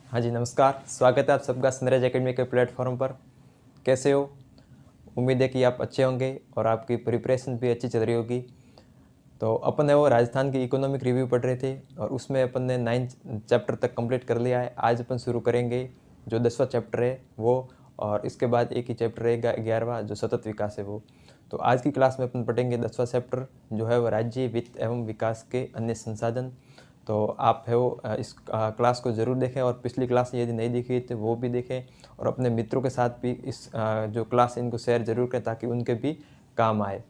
हाँ जी, नमस्कार। स्वागत है आप सबका सनराइज एकेडमी के प्लेटफॉर्म पर। कैसे हो? उम्मीद है कि आप अच्छे होंगे और आपकी प्रिपरेशन भी अच्छी चल रही होगी। तो अपन है वो राजस्थान की इकोनॉमिक रिव्यू पढ़ रहे थे और उसमें अपन ने 9 चैप्टर तक कंप्लीट कर लिया है। आज अपन शुरू करेंगे जो 10वां चैप्टर है वो, और इसके बाद एक ही चैप्टर रहेगा 11वां जो सतत विकास है वो। तो आज की क्लास में अपन पढ़ेंगे 10वां चैप्टर जो है वो राज्य वित्त एवं विकास के अन्य संसाधन। तो आप है वो इस क्लास को ज़रूर देखें और पिछली क्लास यदि नहीं देखी तो वो भी देखें और अपने मित्रों के साथ भी इस जो क्लास है इनको शेयर ज़रूर करें ताकि उनके भी काम आए।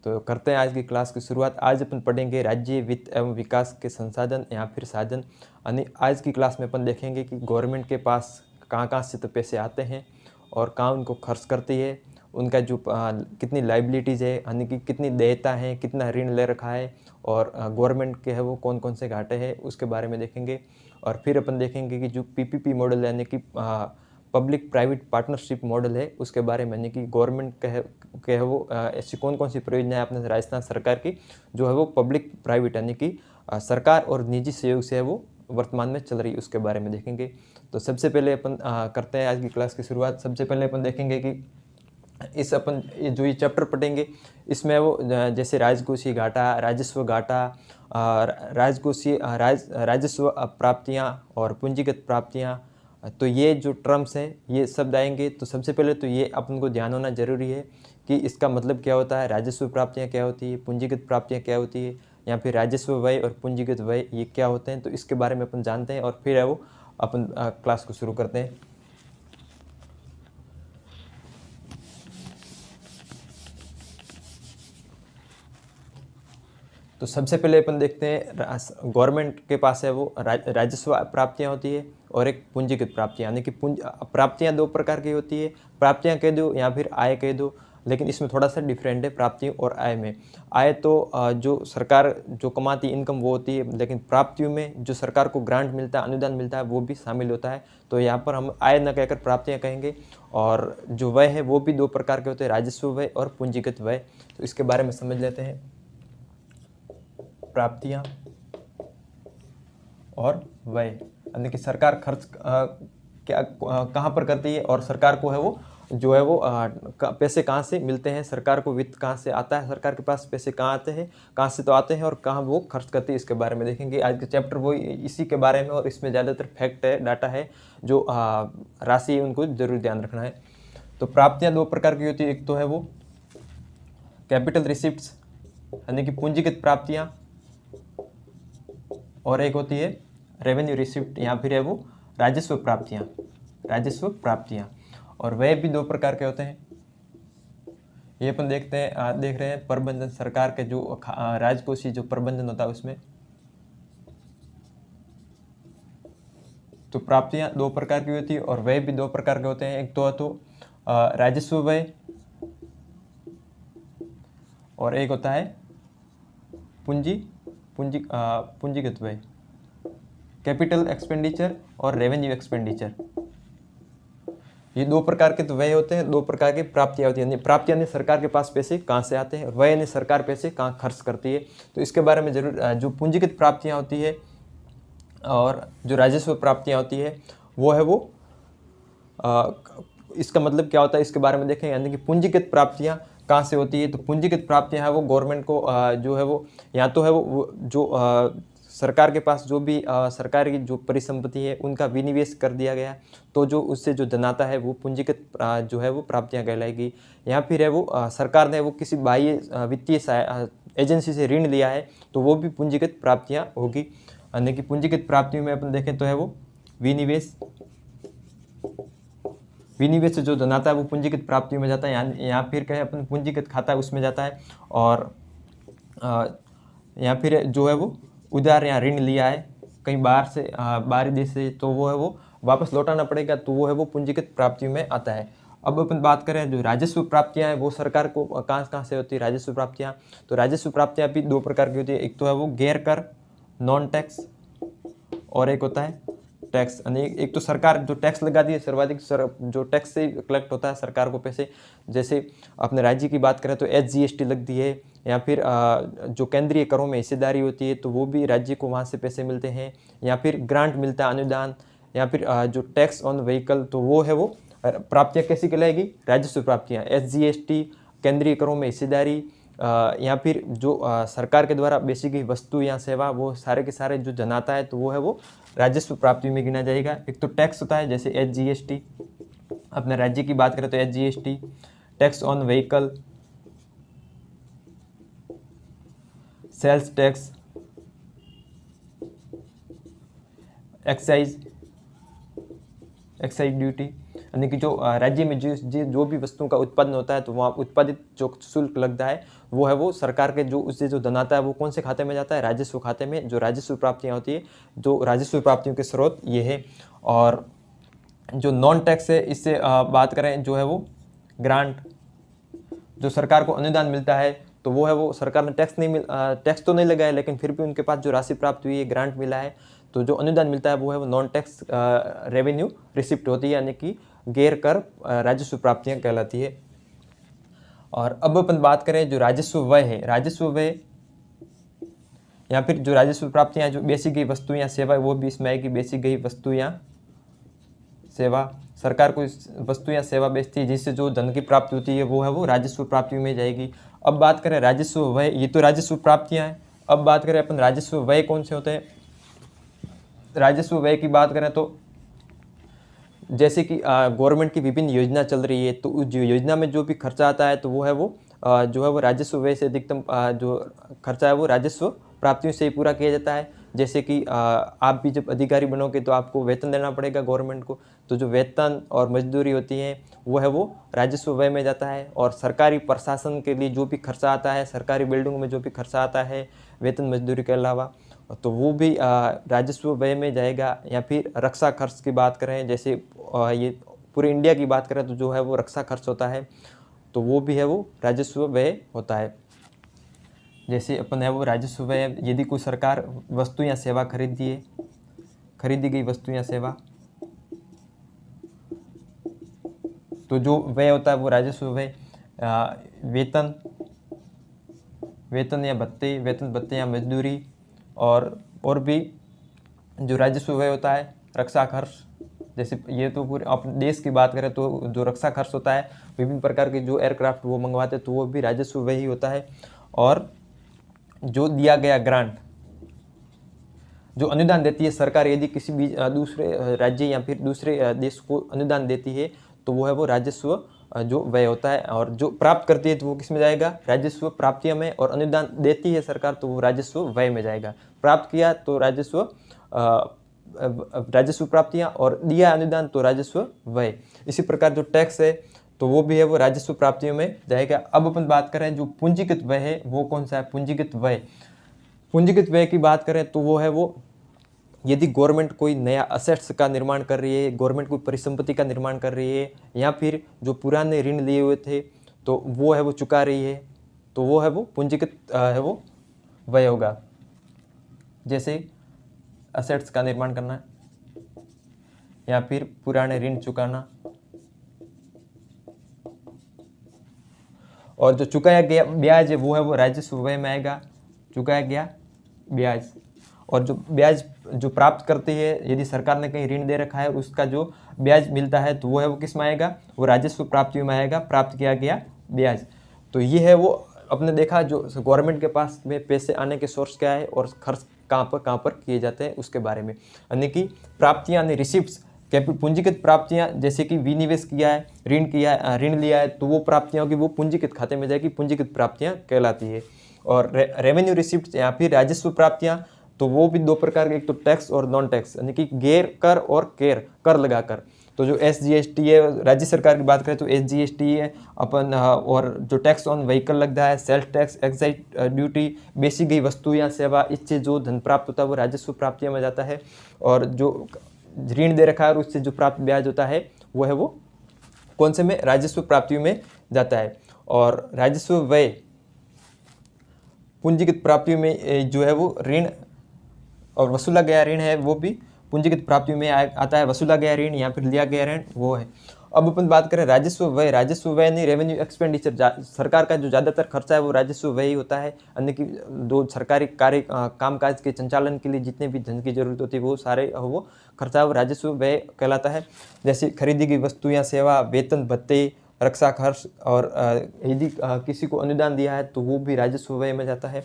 तो करते हैं आज की क्लास की शुरुआत। आज अपन पढ़ेंगे राज्य वित्त एवं विकास के संसाधन या फिर साधन। यानी आज की क्लास में अपन देखेंगे कि गवर्नमेंट के पास कहाँ कहाँ से तो पैसे आते हैं और कहाँ उनको खर्च करती है, उनका जो कितनी लाइबिलिटीज़ है यानी कि कितनी देयता है, कितना ऋण ले रखा है और गवर्नमेंट के है वो कौन कौन से घाटे हैं उसके बारे में देखेंगे। और फिर अपन देखेंगे कि जो पीपीपी मॉडल यानी कि पब्लिक प्राइवेट पार्टनरशिप मॉडल है उसके बारे में, यानी कि गवर्नमेंट के है वो ऐसी कौन कौन सी परियोजना है अपने राजस्थान सरकार की जो है वो पब्लिक प्राइवेट यानी कि सरकार और निजी सहयोग से है वो वर्तमान में चल रही है उसके बारे में देखेंगे। तो सबसे पहले अपन करते हैं आज की क्लास की शुरुआत। सबसे पहले अपन देखेंगे कि इस अपन जो ये चैप्टर पढ़ेंगे इसमें वो जैसे राजकोषीय घाटा, राजस्व घाटा, राजस्व प्राप्तियाँ और पूंजीगत प्राप्तियाँ, तो ये जो टर्म्स हैं ये शब्द आएंगे। तो सबसे पहले तो ये अपन को ध्यान होना जरूरी है कि इसका मतलब क्या होता है, राजस्व प्राप्तियाँ क्या होती है, पूंजीगत प्राप्तियाँ क्या होती है, या फिर राजस्व व्यय और पूंजीगत व्यय ये क्या होते हैं। तो इसके बारे में अपन जानते हैं और फिर है वो अपन क्लास को शुरू करते हैं। तो सबसे पहले अपन देखते हैं गवर्नमेंट के पास है वो राजस्व प्राप्तियाँ होती है और एक पूंजीगत प्राप्तियाँ, यानी कि प्राप्तियाँ दो प्रकार की होती है, प्राप्तियाँ कह दो या फिर आय कह दो, लेकिन इसमें थोड़ा सा डिफरेंट है प्राप्तियों और आय में। आय तो जो सरकार जो कमाती इनकम वो होती है, लेकिन प्राप्तियों में जो सरकार को ग्रांट मिलता है, अनुदान मिलता है, वो भी शामिल होता है। तो यहाँ पर हम आय न कहकर प्राप्तियाँ कहेंगे। और जो व्यय है वो भी दो प्रकार के होते हैं, राजस्व व्यय और पूंजीगत व्यय। तो इसके बारे में समझ लेते हैं। प्राप्तियां और व्यय, यानी कि सरकार खर्च कहाँ पर करती है और सरकार को है वो जो है वो पैसे कहाँ से मिलते हैं, सरकार को वित्त कहाँ से आता है, सरकार के पास पैसे कहाँ आते हैं, कहाँ से तो आते हैं और कहाँ वो खर्च करती है, इसके बारे में देखेंगे। आज के चैप्टर वो इसी के बारे में और इसमें ज़्यादातर फैक्ट है, डाटा है, जो राशि उनको जरूर ध्यान रखना है। तो प्राप्तियाँ दो प्रकार की होती है, एक तो है वो कैपिटल रिसिप्ट्स यानी कि पूंजीगत प्राप्तियाँ, और एक होती है रेवेन्यू रिसिप्ट या फिर है वो राजस्व प्राप्तियाँ। और वे भी दो प्रकार के होते हैं। ये अपन देख रहे हैं प्रबंधन, सरकार के जो राजकोषीय जो प्रबंधन होता है उसमें। तो प्राप्तियां दो प्रकार की होती है और व्यय भी दो प्रकार के होते हैं। एक तो राजस्व व्यय और एक होता है पूंजीगत व्यय, कैपिटल एक्सपेंडिचर और रेवेन्यू एक्सपेंडिचर। ये दो प्रकार के तो व्यय होते हैं, दो प्रकार की प्राप्तियां होती हैं। प्राप्तियां ने सरकार के पास पैसे कहाँ से आते हैं, व्यय ने सरकार पैसे कहाँ खर्च करती है। तो इसके बारे में जरूर जो पूंजीगत प्राप्तियां होती है और जो राजस्व प्राप्तियां होती है वो है वो इसका मतलब क्या होता है इसके बारे में देखें। यानी कि पूंजीगत प्राप्तियां कहाँ से होती है, तो पूंजीगत प्राप्तियां है वो गवर्नमेंट को जो है वो या तो है वो जो सरकार के पास जो भी सरकार की जो परिसंपत्ति है उनका विनिवेश कर दिया गया, तो जो उससे जो धन आता है वो पूंजीगत जो है वो प्राप्तियां कहलाएगी। या फिर है वो सरकार ने वो किसी बाह्य वित्तीय एजेंसी से ऋण लिया है तो वो भी पूंजीगत प्राप्तियां होगी। यानी कि पूंजीगत प्राप्तियों में अपन देखें तो है वो विनिवेश से जो धन आता है वो पूंजीगत प्राप्तियों में जाता है, या फिर कहे अपन पूंजीगत खाता उसमें जाता है। और या फिर जो है वो उधार या ऋण लिया है कहीं बाहरी देश से, तो वो है वो वापस लौटाना पड़ेगा, तो वो है वो पूंजीगत प्राप्तियों में आता है। अब अपन बात करें जो राजस्व प्राप्तियां हैं वो सरकार को कहाँ से होती है राजस्व प्राप्तियां। तो राजस्व प्राप्तियां भी दो प्रकार की होती है, एक तो है वो गैर कर नॉन टैक्स और एक होता है टैक्स। यानी एक तो सरकार जो टैक्स लगाती है सर्वाधिक जो टैक्स से कलेक्ट होता है सरकार को पैसे, जैसे अपने राज्य की बात करें तो SGST लगती है, या फिर जो केंद्रीय करों में हिस्सेदारी होती है तो वो भी राज्य को वहाँ से पैसे मिलते हैं, या फिर ग्रांट मिलता है अनुदान, या फिर जो टैक्स ऑन व्हीकल, तो वो है वो प्राप्तियाँ कैसी कहलाएगी, राजस्व प्राप्तियाँ। SGST, केंद्रीय करों में हिस्सेदारी, या फिर जो सरकार के द्वारा बेची गई वस्तु या सेवा, वो सारे के सारे जो जनाता है तो वो है वो राजस्व प्राप्ति में गिना जाएगा। एक तो टैक्स होता है जैसे SGST, अपने राज्य की बात करें तो SGST, tax on vehicle, sales tax, excise duty, यानी कि जो राज्य में जो भी वस्तुओं का उत्पादन होता है तो वहाँ उत्पादित जो शुल्क लगता है वो है वो सरकार के जो उससे जो धन आता है वो कौन से खाते में जाता है, राजस्व खाते में। जो राजस्व प्राप्तियाँ होती है, जो राजस्व प्राप्तियों के स्रोत ये है। और जो नॉन टैक्स है, इससे बात करें जो है वो ग्रांट, जो सरकार को अनुदान मिलता है तो वो है वो सरकार ने टैक्स तो नहीं लगाया लेकिन फिर भी उनके पास जो राशि प्राप्त हुई है, ग्रांट मिला है, तो जो अनुदान मिलता है वो है वो नॉन टैक्स रेवेन्यू रिसिप्ट होती है, यानी कि गैर कर राजस्व प्राप्तियाँ कहलाती है। और अब अपन बात करें जो राजस्व व्यय है, राजस्व व्यय या फिर जो राजस्व प्राप्तियाँ जो बेची गई वस्तु या सेवा, वो भी इसमें आएगी। बेची गई वस्तु या सेवा, सरकार को वस्तु या सेवा बेचती है जिससे जो धन की प्राप्ति होती है वो है वो राजस्व प्राप्ति में जाएगी। अब बात करें राजस्व व्यय, ये तो राजस्व प्राप्तियाँ हैं। अब बात करें अपन राजस्व व्यय कौन से होते हैं। राजस्व व्यय की बात करें तो जैसे कि गवर्नमेंट की विभिन्न योजना चल रही है, तो उस जो योजना में जो भी खर्चा आता है तो वो है वो जो है वो राजस्व व्यय से अधिकतम जो खर्चा है वो राजस्व प्राप्तियों से ही पूरा किया जाता है। जैसे कि आप भी जब अधिकारी बनोगे तो आपको वेतन देना पड़ेगा गवर्नमेंट को, तो जो वेतन और मजदूरी होती है वो है वो राजस्व व्यय में जाता है। और सरकारी प्रशासन के लिए जो भी खर्चा आता है, सरकारी बिल्डिंगों में जो भी खर्चा आता है वेतन मजदूरी के अलावा, तो वो भी राजस्व व्यय में जाएगा। या फिर रक्षा खर्च की बात करें, जैसे ये पूरे इंडिया की बात करें तो जो है वो रक्षा खर्च होता है, तो वो भी है वो राजस्व व्यय होता है। जैसे अपन है वो राजस्व व्यय, यदि कोई सरकार वस्तु या सेवा खरीदी गई वस्तु या सेवा, तो जो व्यय होता है वो राजस्व व्यय। वेतन या भत्ते या मजदूरी, और भी जो राजस्व व्यय होता है, रक्षा खर्च, जैसे ये तो पूरे अपने देश की बात करें तो जो रक्षा खर्च होता है, विभिन्न प्रकार के जो एयरक्राफ्ट वो मंगवाते हैं तो वो भी राजस्व व्यय ही होता है। और जो दिया गया ग्रांट, जो अनुदान देती है सरकार, यदि किसी भी दूसरे राज्य या फिर दूसरे देश को अनुदान देती है तो वो है वो राजस्व जो व्यय होता है। और जो प्राप्त करती है तो वो किस में जाएगा, राजस्व प्राप्तियों में। और अनुदान देती है सरकार तो वो राजस्व व्यय में जाएगा। प्राप्त किया तो राजस्व प्राप्तियाँ, और दिया अनुदान तो राजस्व व्यय। इसी प्रकार जो टैक्स है तो वो भी है वो राजस्व प्राप्तियों में जाएगा। अब अपन बात करें जो पूंजीगत व्यय है वो कौन सा है, पूंजीगत व्यय की बात करें तो वो है वो यदि गवर्नमेंट कोई नया असेट्स का निर्माण कर रही है, गवर्नमेंट कोई परिसंपत्ति का निर्माण कर रही है, या फिर जो पुराने ऋण लिए हुए थे तो वो है वो चुका रही है, तो वो है वो पूंजीगत है वो व्यय होगा। जैसे असेट्स का निर्माण करना या फिर पुराने ऋण चुकाना। और जो चुकाया गया ब्याज है वो है वो राजस्व व्यय में आएगा, चुकाया गया ब्याज। और जो ब्याज जो प्राप्त करती है, यदि सरकार ने कहीं ऋण दे रखा है उसका जो ब्याज मिलता है तो वो है वो किस में आएगा, वो राजस्व प्राप्तियों में आएगा, प्राप्त किया गया ब्याज। तो ये है वो अपने देखा जो गवर्नमेंट के पास में पैसे आने के सोर्स क्या है और खर्च कहाँ पर किए जाते हैं उसके बारे में। यानी कि प्राप्तियाँ यानी रिसिप्ट्स, पूंजीगत प्राप्तियाँ, जैसे कि विनिवेश किया है, ऋण लिया है, तो वो प्राप्तियाँ होगी वो पूंजीगत खाते में जाएगी, पूंजीगत प्राप्तियाँ कहलाती है। और रेवेन्यू रिसिप्ट या फिर राजस्व प्राप्तियाँ, तो वो भी दो प्रकार के, एक तो टैक्स और नॉन टैक्स, यानी कि गैर कर और कर लगाकर। तो जो SGST है, राज्य सरकार की बात करें तो SGST है अपन, और जो टैक्स ऑन व्हीकल लगता है, सेल्स टैक्स, एक्साइज ड्यूटी, बेची गई वस्तु या सेवा, इससे जो धन प्राप्त होता है वो राजस्व प्राप्तियों में जाता है। और जो ऋण दे रखा है और उससे जो प्राप्त ब्याज होता है वो है वो कौन से में, राजस्व प्राप्तियों में जाता है। और राजस्व व्यय पूंजीगत प्राप्तियों में जो है वो ऋण और वसूला गया ऋण है वो भी पूंजीगत प्राप्तियों में आता है। वसूला गया ऋण या फिर लिया गया ऋण वो है। अब अपन बात करें राजस्व व्यय, राजस्व व्यय नहीं, रेवेन्यू एक्सपेंडिचर, सरकार का जो ज़्यादातर खर्चा है वो राजस्व व्यय ही होता है। अन्य की दो सरकारी कार्य कामकाज के संचालन के लिए जितने भी धन की जरूरत होती है वो सारे वो खर्चा वो राजस्व व्यय कहलाता है। जैसे खरीदी की वस्तु या सेवा, वेतन भत्ते, रक्षा खर्च, और यदि किसी को अनुदान दिया है तो वो भी राजस्व व्यय में जाता है।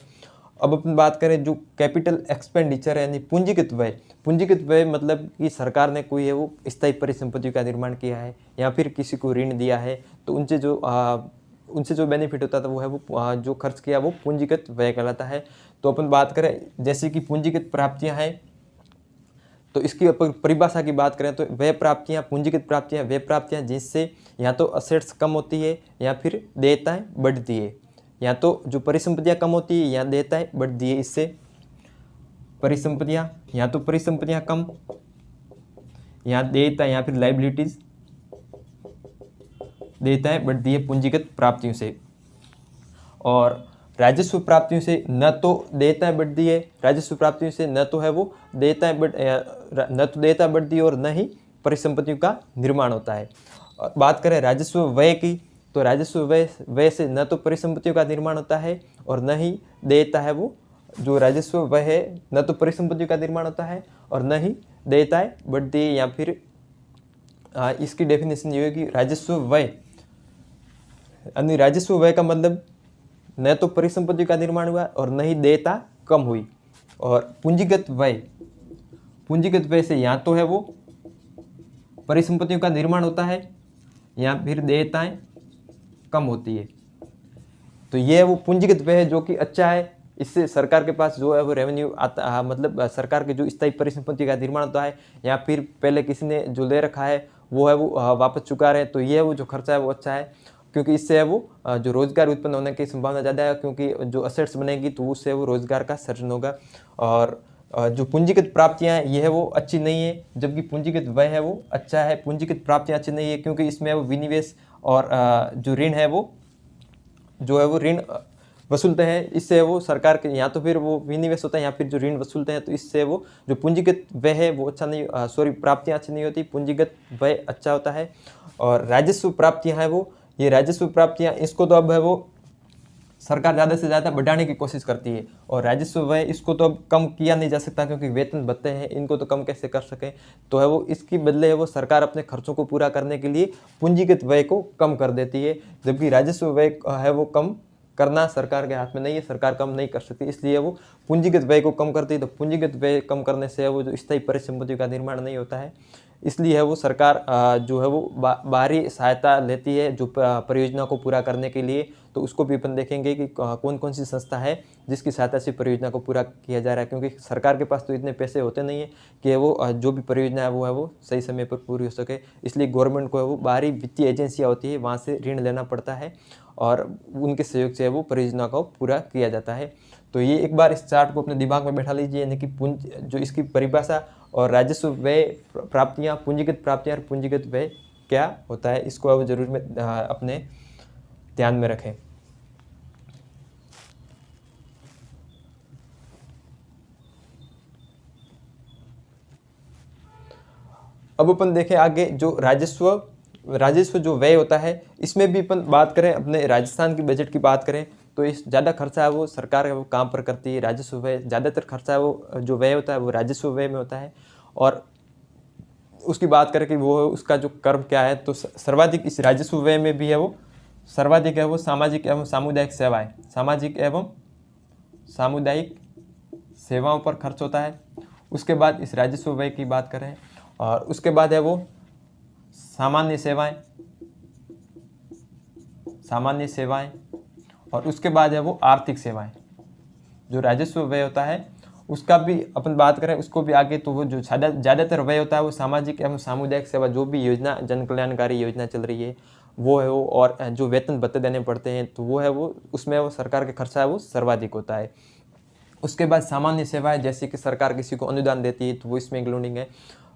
अब अपन बात करें जो कैपिटल एक्सपेंडिचर है यानी पूंजीगत व्यय, पूंजीगत व्यय मतलब कि सरकार ने कोई है वो स्थायी परिसंपत्ति का निर्माण किया है या फिर किसी को ऋण दिया है तो उनसे जो बेनिफिट होता था वो है वो जो खर्च किया वो पूंजीगत व्यय कहलाता है। तो अपन बात करें जैसे कि पूंजीगत प्राप्तियां हैं तो इसकी अपन परिभाषा की बात करें तो वे प्राप्तियां, पूंजीगत प्राप्तियां वे प्राप्तियां जिससे या तो असेट्स कम होती है या फिर देयताएं बढ़ती है, या तो जो परिसंपत्तियां कम होती है या देयताएं बढ़ती है, इससे परिसंपत्तियां या तो परिसंपत्तियां कम या देयताएं या फिर लाइबिलिटीज देयताएं बढ़ती है पूंजीगत प्राप्तियों से। और राजस्व प्राप्तियों से न तो देयताएं बढ़ती है, राजस्व प्राप्तियों से न तो है वो न तो देयता बढ़ती है और न ही परिसंपत्तियों का निर्माण होता है। बात करें राजस्व व्यय की तो राजस्व व्यय से न तो परिसंपत्तियों का निर्माण होता है और न ही देयता है वो जो राजस्व व्यय है, न तो परिसंपत्तियों का निर्माण होता है और न ही देयताएं बढ़ती है। या फिर इसकी डेफिनेशन ये होगी राजस्व व्यय यानी राजस्व व्यय का मतलब न तो परिसंपत्ति का निर्माण हुआ और न ही देयता कम हुई। और पूंजीगत व्यय से या तो है वो परिसंपत्तियों का निर्माण होता है या फिर देयताएं कम होती है। तो ये वो पूंजीगत व्यय है जो कि अच्छा है, इससे सरकार के पास जो है वो रेवेन्यू आता मतलब सरकार के जो स्थायी परिसंपत्ति का निर्माण होता है या फिर पहले किसी ने जो ले रखा है वो है वो वापस चुका रहे, तो ये वो जो खर्चा है वो अच्छा है क्योंकि इससे है वो जो रोजगार उत्पन्न होने की संभावना ज़्यादा है क्योंकि जो असेट्स बनेगी तो उससे वो रोजगार का सृजन होगा। और जो पूंजीगत प्राप्तियां हैं ये है वो अच्छी नहीं है, जबकि पूंजीगत व्यय है वो अच्छा है। पूंजीगत प्राप्तियां अच्छी नहीं है क्योंकि इसमें वो विनिवेश और जो ऋण है वो जो है वो ऋण वसूलते हैं, इससे वो सरकार के या तो फिर वो विनिवेश होता है या फिर जो ऋण वसूलते हैं, तो इससे वो जो पूंजीगत व्यय है वो अच्छा नहीं प्राप्तियां अच्छी नहीं होती, पूंजीगत व्यय अच्छा होता है। और राजस्व प्राप्तियां हैं वो ये राजस्व प्राप्तियां इसको तो अब है वो सरकार ज़्यादा से ज़्यादा बढ़ाने की कोशिश करती है और राजस्व व्यय इसको तो अब कम किया नहीं जा सकता क्योंकि वेतन भत्ते हैं इनको तो कम कैसे कर सकें, तो है वो इसकी बदले है वो सरकार अपने खर्चों को पूरा करने के लिए पूंजीगत व्यय को कम कर देती है, जबकि राजस्व व्यय है वो कम करना सरकार के हाथ में नहीं है, सरकार कम नहीं कर सकती, इसलिए वो पूंजीगत व्यय को कम करती है। तो पूंजीगत व्यय कम करने से वो जो स्थायी परिसंपत्तियों का निर्माण नहीं होता है, इसलिए है वो सरकार जो है वो बाहरी सहायता लेती है जो परियोजना को पूरा करने के लिए। तो उसको भी अपन देखेंगे कि कौन कौन सी संस्था है जिसकी सहायता से परियोजना को पूरा किया जा रहा है, क्योंकि सरकार के पास तो इतने पैसे होते नहीं है कि वो जो भी परियोजना है वो सही समय पर पूरी हो सके, इसलिए गवर्नमेंट को है वो बाहरी वित्तीय एजेंसियाँ होती है वहाँ से ऋण लेना पड़ता है और उनके सहयोग से वो परियोजना को पूरा किया जाता है। तो ये एक बार इस चार्ट को अपने दिमाग में बैठा लीजिए, यानी कि जो इसकी परिभाषा और राजस्व व्यय प्राप्तियाँ, पूंजीगत प्राप्तियाँ और पूंजीगत व्यय क्या होता है, इसको अब जरूर में अपने ध्यान में रखें। अब अपन देखें आगे जो राजस्व जो व्यय होता है, इसमें भी अपन बात करें अपने राजस्थान की बजट की बात करें तो इस ज़्यादा खर्चा है वो सरकार वो काम पर करती है। राजस्व व्यय ज़्यादातर खर्चा है वो जो व्यय होता है वो राजस्व व्यय में होता है। और उसकी बात करें कि वो उसका जो कर्म क्या है, तो सर्वाधिक इस राजस्व व्यय में भी है वो सर्वाधिक है वो सामाजिक एवं सामुदायिक सेवाएं, सामाजिक एवं सामुदायिक सेवाओं पर खर्च होता है। उसके बाद इस राजस्व व्यय की बात करें और उसके बाद है वो सामान्य सेवाएं और उसके बाद है वो आर्थिक सेवाएं। जो राजस्व व्यय होता है उसका भी अपन बात करें उसको भी आगे, तो वो जो ज़्यादातर व्यय होता है वो सामाजिक एवं सामुदायिक सेवा, जो भी योजना जन कल्याणकारी योजना चल रही है वो है वो, और जो वेतन भत्ते देने पड़ते हैं तो वो है वो उसमें वो सरकार का खर्चा है वो सर्वाधिक होता है। उसके बाद सामान्य सेवाएं जैसे कि सरकार किसी को अनुदान देती है तो वो इसमें इंक्लूडिंग है।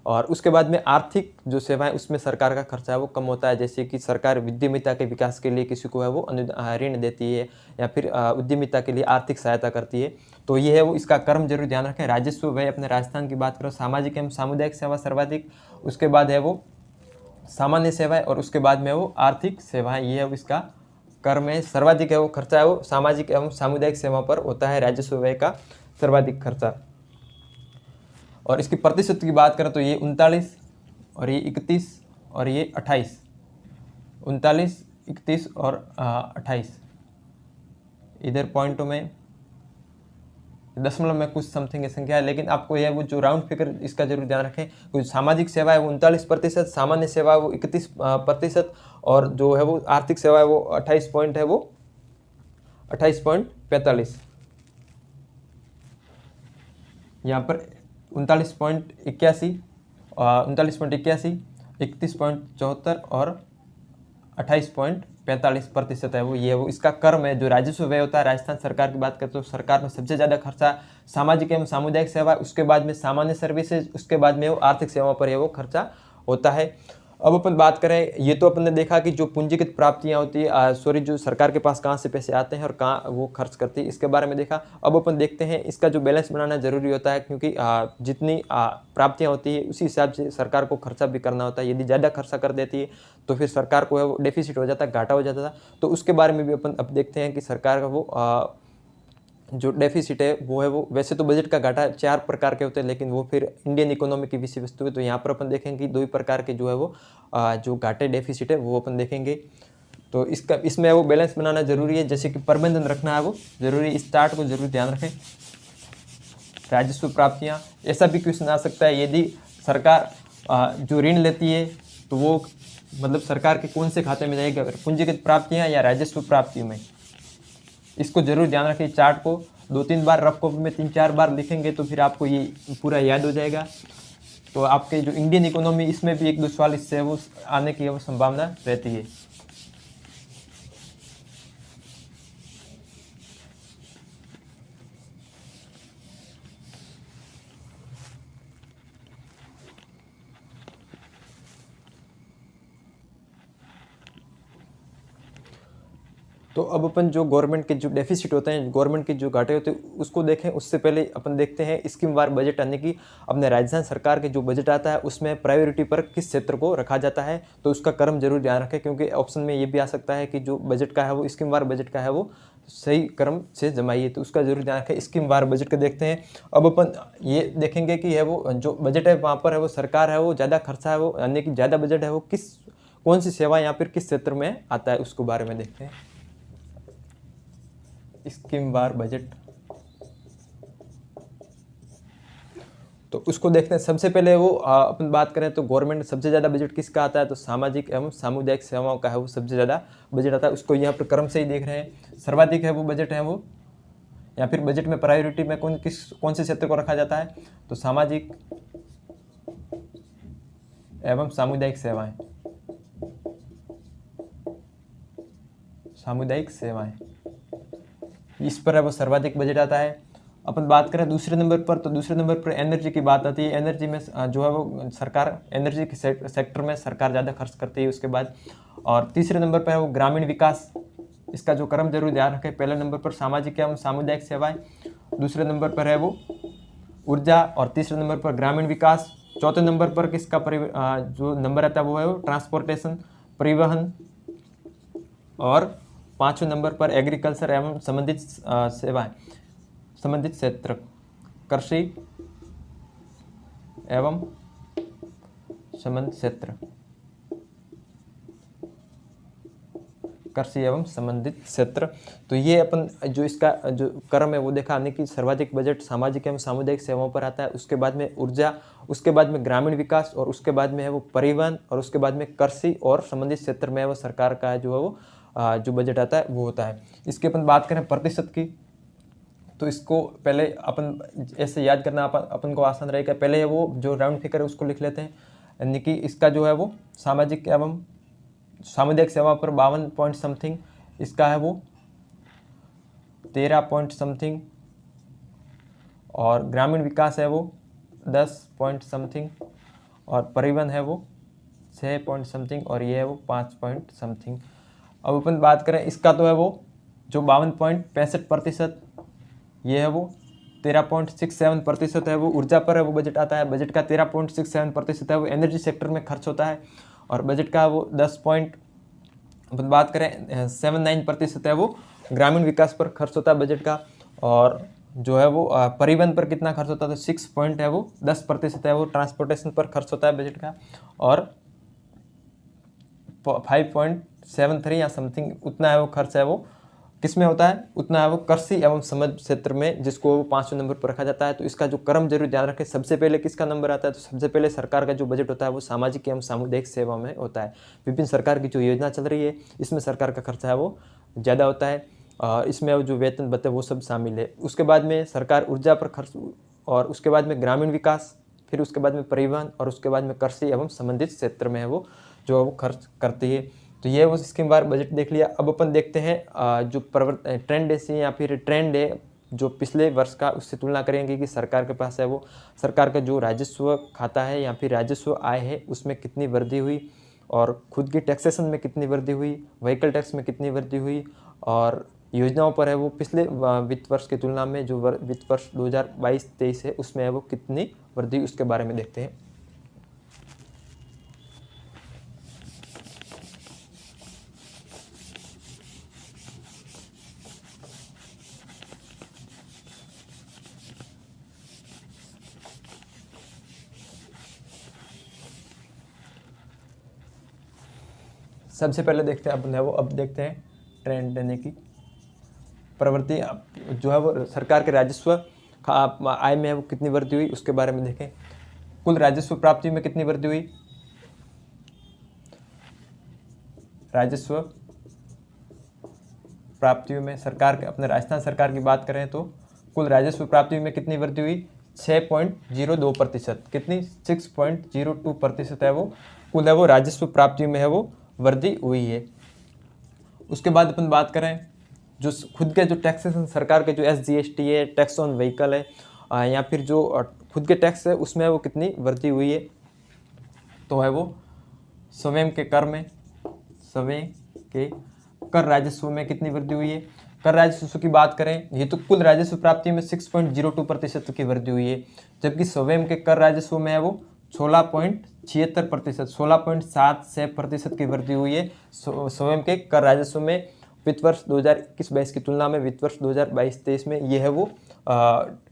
और उसके बाद में आर्थिक जो सेवाएं उसमें सरकार का खर्चा है वो कम होता है, जैसे कि सरकार उद्यमिता के विकास के लिए किसी को है वो ऋण देती है या फिर उद्यमिता के लिए आर्थिक सहायता करती है। तो ये है वो इसका कर्म जरूर ध्यान रखें। राजस्व व्यय अपने राजस्थान की बात करो, सामाजिक एवं सामुदायिक सेवा सर्वाधिक, उसके बाद है वो सामान्य सेवाएं और उसके बाद में वो आर्थिक सेवाएं, ये है वो इसका कर में सर्वाधिक है वो खर्चा है वो सामाजिक एवं सामुदायिक सेवा पर होता है राजस्व व्यय का सर्वाधिक खर्चा। और इसकी प्रतिशत की बात करें तो ये 39 और ये 31 और ये 28, 39, 31 और 28, इधर पॉइंटों में दशमलव में कुछ समथिंग संख्या है, लेकिन आपको यह वो जो राउंड फिगर इसका जरूर ध्यान रखें। कुछ सामाजिक सेवा है वो 39%, सामान्य सेवा है वो 31%, और जो है वो आर्थिक सेवा है वो 28 पॉइंट है वो 28.45, यहाँ पर 39.81, 39.81, 31.74 और 28.45% है वो, ये वो इसका कर में जो राजस्व व्यय होता है। राजस्थान सरकार की बात करें तो सरकार में सबसे ज़्यादा खर्चा सामाजिक एवं सामुदायिक सेवा, उसके बाद में सामान्य सर्विसेज, उसके बाद में वो आर्थिक सेवाओं पर है वो खर्चा होता है। अब अपन बात करें, ये तो अपन ने देखा कि जो पूंजीगत प्राप्तियां होती है, जो सरकार के पास कहाँ से पैसे आते हैं और कहाँ वो खर्च करती है, इसके बारे में देखा। अब अपन देखते हैं इसका जो बैलेंस बनाना जरूरी होता है, क्योंकि जितनी प्राप्तियां होती है उसी हिसाब से सरकार को खर्चा भी करना होता है। यदि ज़्यादा खर्चा कर देती है तो फिर सरकार को है वो डेफिसिट हो जाता है, घाटा हो जाता था। तो उसके बारे में भी अपन अब देखते हैं कि सरकार का वो जो डेफिसिट है वो है वो, वैसे तो बजट का घाटा 4 प्रकार के होते हैं, लेकिन वो फिर इंडियन इकोनॉमी की विषय वस्तु है। तो यहाँ पर अपन देखेंगे कि 2 प्रकार के जो है वो जो घाटे डेफिसिट है वो अपन देखेंगे। तो इसमें वो बैलेंस बनाना जरूरी है, जैसे कि प्रबंधन रखना है वो जरूरी, इस चार्ट को जरूर ध्यान रखें। राजस्व प्राप्तियाँ, ऐसा भी क्वेश्चन आ सकता है, यदि सरकार जो ऋण लेती है तो वो मतलब सरकार के कौन से खाते में जाएगा, पूंजीगत प्राप्तियाँ या राजस्व प्राप्तियों में, इसको जरूर ध्यान रखें। चार्ट को 2-3 बार रफ कॉपी में 3-4 बार लिखेंगे तो फिर आपको ये पूरा याद हो जाएगा। तो आपके जो इंडियन इकोनॉमी, इसमें भी 1-2 सवाल इससे वो आने की वो संभावना रहती है। तो अब अपन जो गवर्नमेंट के जो डेफिसिट होते हैं, गवर्नमेंट के जो घाटे होते हैं, उसको देखें। उससे पहले अपन देखते हैं स्कीम वार बजट आने की। अपने राजस्थान सरकार के जो बजट आता है उसमें प्रायोरिटी पर किस क्षेत्र को रखा जाता है, तो उसका क्रम जरूर ध्यान रखें, क्योंकि ऑप्शन में ये भी आ सकता है कि जो बजट का है वो स्कीम वार बजट का है वो सही क्रम से जमाइए, तो उसका जरूर ध्यान रखें। स्कीम वार बजट का देखते हैं। अब अपन ये देखेंगे कि है वो जो बजट है वहाँ पर है वो सरकार है वो ज़्यादा खर्चा है वो, यानी कि ज़्यादा बजट है वो कौन सी सेवा या फिर किस क्षेत्र में आता है, उसको बारे में देखते हैं। स्कीम वार बजट, तो उसको देखते हैं। सबसे पहले वो अपन बात करें तो गवर्नमेंट सबसे ज़्यादा बजट किसका आता है, तो सामाजिक एवं सामुदायिक सेवाओं का है वो सबसे ज़्यादा बजट आता है। उसको यहाँ पर क्रम से ही देख रहे हैं। सर्वाधिक है वो बजट है वो, या फिर बजट में प्रायोरिटी में कौन से क्षेत्र को रखा जाता है, तो सामाजिक एवं सामुदायिक सेवाएं, सामुदायिक सेवाएं, इस पर है वो सर्वाधिक बजट आता है। अपन बात करें दूसरे नंबर पर, तो दूसरे नंबर पर एनर्जी की बात आती है। एनर्जी में जो है वो सरकार, एनर्जी के सेक्टर में सरकार ज़्यादा खर्च करती है उसके बाद। और तीसरे नंबर पर है वो ग्रामीण विकास, इसका जो क्रम जरूर ध्यान रखें। पहले नंबर पर सामाजिक एवं सामुदायिक सेवाएं, दूसरे नंबर पर है वो ऊर्जा, और तीसरे नंबर पर ग्रामीण विकास। चौथे नंबर पर किसका जो नंबर आता है वो है वो ट्रांसपोर्टेशन, परिवहन, और 5वें नंबर पर एग्रीकल्चर एवं संबंधित सेवाएं, संबंधित क्षेत्र, कृषि एवं संबंधित क्षेत्र, कृषि एवं संबंधित क्षेत्र। तो ये अपन जो इसका जो क्रम है वो देखा, यानी कि सर्वाधिक बजट सामाजिक एवं सामुदायिक सेवाओं पर आता है, उसके बाद में ऊर्जा, उसके बाद में ग्रामीण विकास, और उसके बाद में है वो परिवहन, और उसके बाद में कृषि और संबंधित क्षेत्र में वो सरकार का जो है वो जो बजट आता है वो होता है। इसकी अपन बात करें प्रतिशत की, तो इसको पहले अपन ऐसे याद करना अपन को आसान रहेगा। पहले वो जो राउंड फिगर है उसको लिख लेते हैं, यानी कि इसका जो है वो सामाजिक एवं सामुदायिक सेवा पर 52 पॉइंट समथिंग, इसका है वो 13 पॉइंट समथिंग, और ग्रामीण विकास है वो 10 पॉइंट समथिंग, और परिवहन है वो 6 पॉइंट समथिंग, और ये है वो 5 पॉइंट समथिंग। अब अपन बात करें इसका, तो है वो जो 52.65%, ये है वो 13.67% है वो ऊर्जा पर है वो बजट आता है। बजट का 13.67% है वो एनर्जी सेक्टर में खर्च होता है। और बजट का वो 10 पॉइंट अपन बात करें 79% है वो ग्रामीण विकास पर खर्च होता है बजट का। और जो है वो परिवहन पर कितना खर्च होता है, तो 6 पॉइंट है वो 10% है वो ट्रांसपोर्टेशन पर खर्च होता है बजट का। और 5.73 या समथिंग उतना है वो खर्च है वो किस में होता है, उतना है वो कृषि एवं समृद्ध क्षेत्र में, जिसको 5वें नंबर पर रखा जाता है। तो इसका जो क्रम जरूर ध्यान रखें, सबसे पहले किसका नंबर आता है, तो सबसे पहले सरकार का जो बजट होता है वो सामाजिक एवं सामुदायिक सेवा में होता है। विभिन्न सरकार की जो योजना चल रही है इसमें सरकार का खर्चा है वो ज़्यादा होता है। इसमें जो वेतन भत्ते वो सब शामिल है। उसके बाद में सरकार ऊर्जा पर खर्च, और उसके बाद में ग्रामीण विकास, फिर उसके बाद में परिवहन, और उसके बाद में कृषि एवं संबंधित क्षेत्र में है वो जो वो खर्च करती है। तो ये वो इसके बारे बजट देख लिया। अब अपन देखते हैं जो ट्रेंड है या फिर ट्रेंड है जो पिछले वर्ष का, उससे तुलना करेंगे कि सरकार के पास है वो सरकार का जो राजस्व खाता है या फिर राजस्व आय है उसमें कितनी वृद्धि हुई, और खुद की टैक्सेशन में कितनी वृद्धि हुई, व्हीकल टैक्स में कितनी वृद्धि हुई, और योजनाओं पर है वो पिछले वित्त वर्ष की तुलना में जो वित्त वर्ष 2022-23 है उसमें है वो कितनी वृद्धि, उसके बारे में देखते हैं। सबसे पहले देखते हैं अपन है वो, अब देखते हैं ट्रेंड यानी कि प्रवृत्ति जो है वो सरकार के राजस्व आय में है वो कितनी वृद्धि हुई, उसके बारे में देखें। कुल राजस्व प्राप्ति में कितनी वृद्धि हुई, राजस्व प्राप्तियों में सरकार के अपने राजस्थान सरकार की बात करें तो कुल राजस्व प्राप्ति में कितनी वृद्धि हुई, 6.02%। कितनी, 6.02% है वो कुल है वो राजस्व प्राप्ति में है वो वृद्धि हुई है। उसके बाद अपन बात करें जो खुद के जो टैक्सेशन सरकार के जो SGST है, टैक्स ऑन व्हीकल है, या फिर जो खुद के टैक्स है उसमें वो कितनी वृद्धि हुई है, तो है वो स्वयं के कर में, स्वयं के कर राजस्व में कितनी वृद्धि हुई है। कर राजस्व की बात करें ये तो कुल राजस्व प्राप्ति में 6.02% की वृद्धि हुई है, जबकि स्वयं के कर राजस्व में है वो 16.76%, 16.76% की वृद्धि हुई है स्वयं के कर राजस्व में वित्त वर्ष 2021-22 की तुलना में वित्त वर्ष 2022-23 में। ये है वो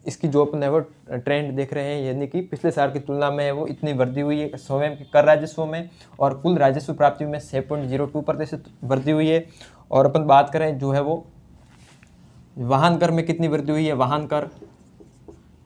इसकी जो अपन है वो ट्रेंड देख रहे हैं, यानी कि पिछले साल की तुलना में है वो इतनी वृद्धि हुई है स्वयं के कर राजस्व में, और कुल राजस्व प्राप्ति में 6.02% वृद्धि हुई है। और अपन बात करें जो है वो वाहन कर में कितनी वृद्धि हुई है, वाहन कर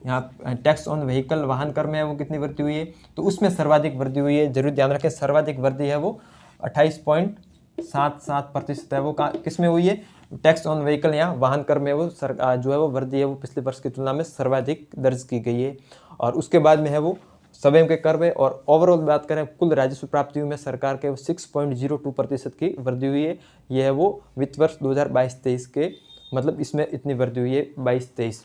यहाँ टैक्स ऑन व्हीकल वाहन कर में है वो कितनी वृद्धि हुई है, तो उसमें सर्वाधिक वृद्धि हुई है। जरूर ध्यान रखें सर्वाधिक वृद्धि है वो 28.77% है वो किस में हुई है, टैक्स ऑन व्हीकल या वाहन कर में वो जो है वो वृद्धि है वो पिछले वर्ष की तुलना में सर्वाधिक दर्ज की गई है। और उसके बाद में है वो स्वयं के कर में, और ओवरऑल बात करें कुल राजस्व प्राप्तियों में सरकार के 6.02% की वृद्धि हुई है। यह है वो वित्त वर्ष 2022-23 के, मतलब इसमें इतनी वृद्धि हुई है 22-23।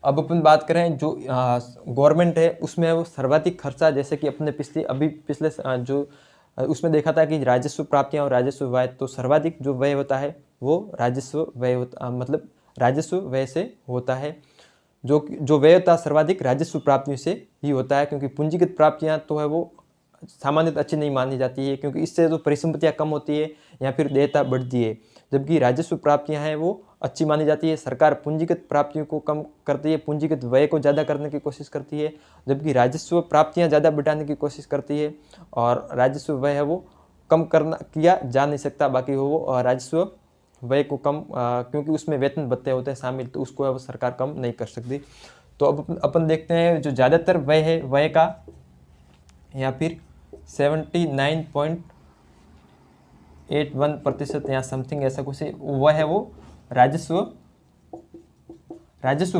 अब अपन बात करें जो गवर्नमेंट है उसमें वो सर्वाधिक खर्चा, जैसे कि अपने पिछले जो उसमें देखा था कि राजस्व प्राप्तियां और राजस्व व्यय, तो सर्वाधिक जो व्यय होता है वो राजस्व व्यय होता, मतलब राजस्व व्यय से होता है। जो व्यय होता है सर्वाधिक राजस्व प्राप्तियों से ही होता है, क्योंकि पूंजीगत प्राप्तियां तो है वो सामान्यतः अच्छी नहीं मानी जाती है, क्योंकि इससे जो परिसंपत्तियां कम होती है या फिर देयता बढ़ती है, जबकि राजस्व प्राप्तियां हैं वो अच्छी मानी जाती है। सरकार पूंजीगत प्राप्तियों को कम करती है, पूंजीगत व्यय को ज़्यादा करने की कोशिश करती है, जबकि राजस्व प्राप्तियां ज़्यादा बढ़ाने की कोशिश करती है, और राजस्व व्यय है वो कम किया जा नहीं सकता। बाकी वो राजस्व व्यय को कम क्योंकि उसमें वेतन भत्ते होते हैं शामिल, तो उसको वो सरकार कम नहीं कर सकती। तो अब अपन देखते हैं जो ज़्यादातर व्यय है व्यय का, या फिर 79.81% या समथिंग ऐसा कुछ वह है वो राजस्व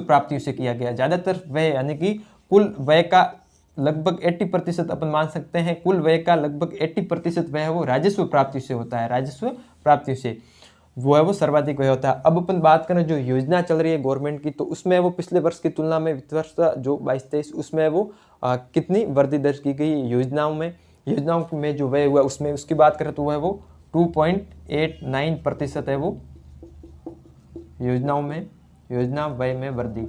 प्राप्तियों से किया गया। ज़्यादातर व्यय यानी कि कुल व्यय का लगभग 80% अपन मान सकते हैं, कुल व्यय का लगभग 80% व्यय है वो राजस्व प्राप्ति से होता है, राजस्व प्राप्ति से वो है वो सर्वाधिक व्यय होता है। अब अपन बात करें जो योजना चल रही है गवर्नमेंट की, तो उसमें वो पिछले वर्ष की तुलना में वित्त वर्ष जो 22-23 उसमें वो कितनी वृद्धि दर्ज की गई योजनाओं में जो व्यय हुआ उसमें उसकी बात करें तो वह है वो 2.89% है वो योजना व्यय में वृद्धि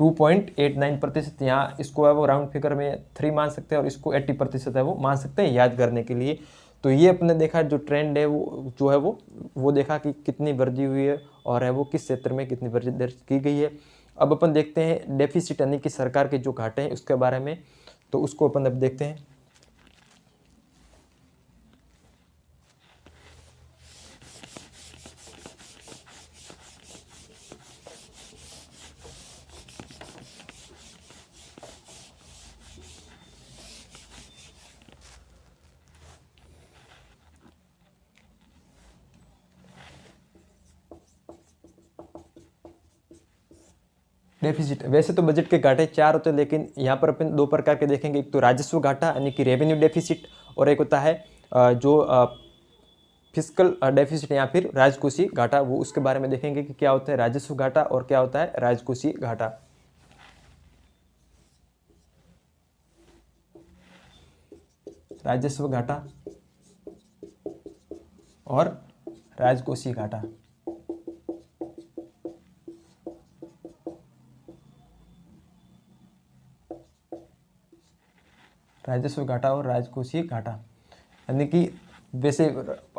2.89%। यहाँ इसको है वो राउंड फिगर में 3 मान सकते हैं और इसको 80% है वो मान सकते हैं याद करने के लिए। तो ये अपने देखा जो ट्रेंड है वो जो है वो देखा कि कितनी वृद्धि हुई है और है वो किस क्षेत्र में कितनी वृद्धि दर्ज की गई है। अब अपन देखते हैं डेफिसिट यानी कि सरकार के जो घाटे हैं उसके बारे में, तो उसको अपन अब देखते हैं। डेफिसिट, वैसे तो बजट के घाटे 4 होते हैं, लेकिन यहाँ पर अपन 2 प्रकार के देखेंगे। एक तो राजस्व घाटा यानी कि रेवेन्यू डेफिसिट, और एक होता है जो फिस्कल डेफिसिट या फिर राजकोषीय घाटा। वो उसके बारे में देखेंगे कि क्या होता है राजस्व घाटा और क्या होता है राजकोषीय घाटा। राजस्व घाटा और राजकोषीय घाटा। राजस्व घाटा और राजकोषीय घाटा यानी कि वैसे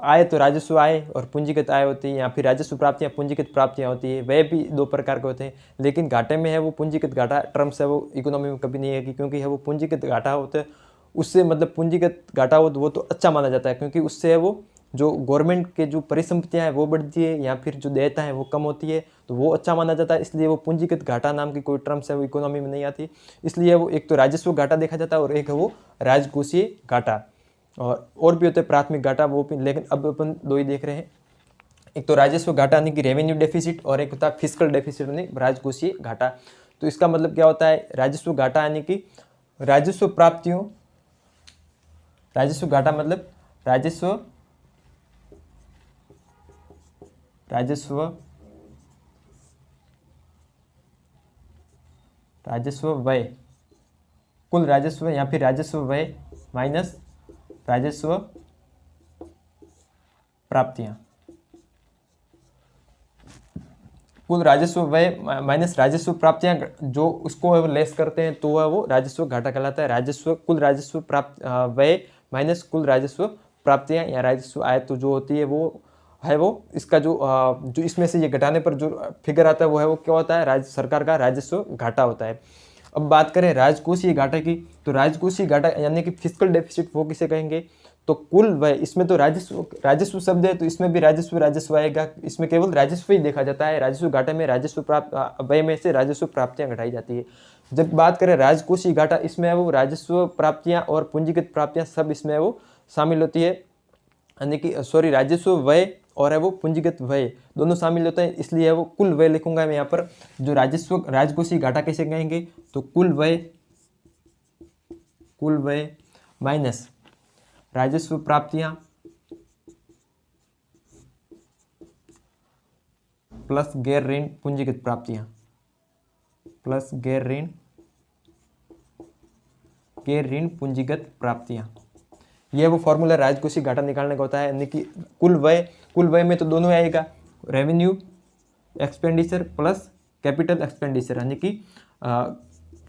आय तो राजस्व आय और पूंजीगत आय होती है, या फिर राजस्व प्राप्तियां पूंजीगत प्राप्तियां होती है। वह भी 2 प्रकार के होते हैं, लेकिन घाटे में है वो पूंजीगत घाटा टर्म्स है वो इकोनॉमी में कभी नहीं है, क्योंकि है वो पूंजीगत घाटा होता है। उससे मतलब पूंजीगत घाटा हो तो वो तो अच्छा माना जाता है, क्योंकि उससे है वो जो गवर्नमेंट के जो परिसंपत्तियां हैं वो बढ़ती है, या फिर जो देयता है वो कम होती है, तो वो अच्छा माना जाता है। इसलिए वो पूंजीगत घाटा नाम की कोई टर्म्स है वो इकोनॉमी में नहीं आती। इसलिए वो एक तो राजस्व घाटा देखा जाता है और एक है वो राजकोषीय घाटा। और भी होते हैं प्राथमिक घाटा वो भी, लेकिन अब अपन 2 ही देख रहे हैं। एक तो राजस्व घाटा यानी कि रेवेन्यू डेफिसिट, और एक होता है फिस्कल डेफिसिट यानी राजकोषीय घाटा। तो इसका मतलब क्या होता है राजस्व घाटा यानी कि राजस्व प्राप्तियों, राजस्व घाटा मतलब राजस्व व्यय, कुल राजस्व या फिर राजस्व व्यय माइनस राजस्व प्राप्तियां। कुल राजस्व व्यय माइनस राजस्व प्राप्तियां जो उसको लेस करते हैं तो वो राजस्व घाटा कहलाता है। राजस्व कुल राजस्व प्राप्त व्यय माइनस कुल राजस्व प्राप्तियां या राजस्व आय तो जो होती है वो है वो इसका जो इसमें से ये घटाने पर जो फिगर आता है वो है वो क्या होता है राज्य सरकार का राजस्व घाटा होता है। अब बात करें राजकोषीय घाटे की, तो राजकोषीय घाटा यानी कि फिस्कल डेफिसिट वो किसे कहेंगे, तो कुल व्यय, इसमें तो राजस्व शब्द है तो इसमें भी राजस्व आएगा। इसमें केवल राजस्व ही देखा जाता है। राजस्व घाटे में राजस्व प्राप्त व्यय में से राजस्व प्राप्तियां घटाई जाती है। जब बात करें राजकोषीय घाटा, इसमें वो राजस्व प्राप्तियां और पूंजीगत प्राप्तियां सब इसमें वो शामिल होती है, यानी कि राजस्व व्यय और है वो पूंजीगत व्यय दोनों शामिल होते हैं। इसलिए वो कुल व्यय लिखूंगा मैं यहाँ पर। जो राजकोषीय घाटा कैसे कहेंगे, तो कुल व्यय माइनस राजस्व प्राप्तियां प्लस गैर ऋण पूंजीगत प्राप्तियां प्लस गैर ऋण पूंजीगत प्राप्तियां। यह वो फॉर्मूला राजकोषीय घाटा निकालने का होता है, यानी कि कुल व्यय में तो दोनों आएगा, revenue expenditure plus capital expenditure, यानी कि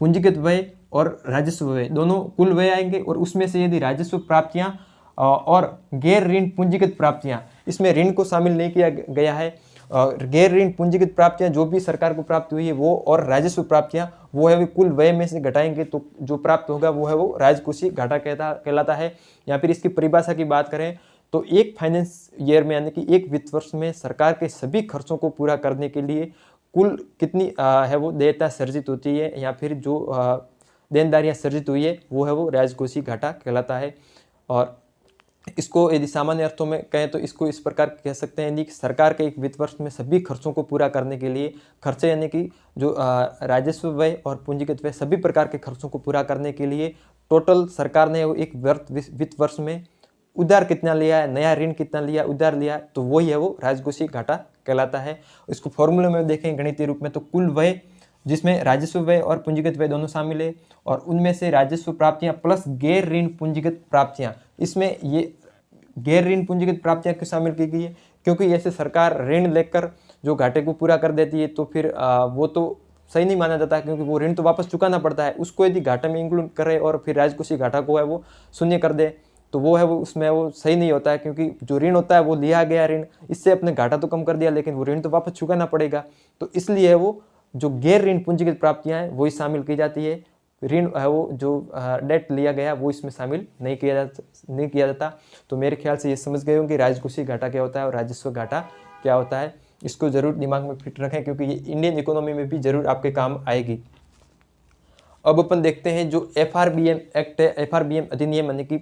पूंजीगत व्यय और राजस्व व्यय दोनों कुल व्यय आएंगे। और उसमें से यदि राजस्व प्राप्तियां और गैर ऋण पूंजीगत प्राप्तियां, इसमें ऋण को शामिल नहीं किया गया है, गैर ऋण पूंजीगत प्राप्तियां जो भी सरकार को प्राप्त हुई है वो, और राजस्व प्राप्तियां वो है वो कुल व्यय में से घटाएंगे तो जो प्राप्त होगा वो है वो राजकोषीय घाटा कहलाता है। या फिर इसकी परिभाषा की बात करें तो एक फाइनेंस ईयर में यानी कि एक वित्त वर्ष में सरकार के सभी खर्चों को पूरा करने के लिए कुल कितनी है वो देयता सर्जित होती है या फिर जो देनदारियां सर्जित हुई है वो है वो राजकोषीय घाटा कहलाता है। और इसको यदि सामान्य अर्थों में कहें तो इसको इस प्रकार कह सकते हैं कि सरकार के एक वित्त वर्ष में सभी खर्चों को पूरा करने के लिए, खर्चे यानी कि जो राजस्व व्यय और पूंजीगत व्यय सभी प्रकार के खर्चों को पूरा करने के लिए टोटल सरकार ने वो एक वित्त वर्ष में उधार कितना लिया है, नया ऋण कितना लिया, उधार लिया, तो वही है वो राजकोषीय घाटा कहलाता है। इसको फॉर्मूले में देखें गणितीय रूप में तो कुल व्यय जिसमें राजस्व व्यय और पूंजीगत व्यय दोनों शामिल है, और उनमें से राजस्व प्राप्तियां प्लस गैर ऋण पूंजीगत प्राप्तियां, इसमें ये गैर ऋण पूंजीगत प्राप्तियां क्यों शामिल की गई है, क्योंकि ऐसे सरकार ऋण लेकर जो घाटे को पूरा कर देती है तो फिर वो तो सही नहीं माना जाता, क्योंकि वो ऋण तो वापस चुकाना पड़ता है। उसको यदि घाटा में इंक्लूड करे और फिर राजकोषीय घाटा को है वो शून्य कर दे, तो वो है वो उसमें वो सही नहीं होता है, क्योंकि जो ऋण होता है वो लिया गया ऋण, इससे अपने घाटा तो कम कर दिया, लेकिन वो ऋण तो वापस चुकाना पड़ेगा। तो इसलिए वो जो गैर ऋण पूंजीगत प्राप्तियां हैं वही शामिल की जाती है। ऋण है वो जो डेट लिया गया वो इसमें शामिल नहीं किया जाता। तो मेरे ख्याल से ये समझ गए हो कि राजकोषीय घाटा क्या होता है और राजस्व घाटा क्या होता है। इसको जरूर दिमाग में फिट रखें, क्योंकि ये इंडियन इकोनॉमी में भी जरूर आपके काम आएगी। अब अपन देखते हैं जो FRBM एक्ट है, FRBM अधिनियम, यानी कि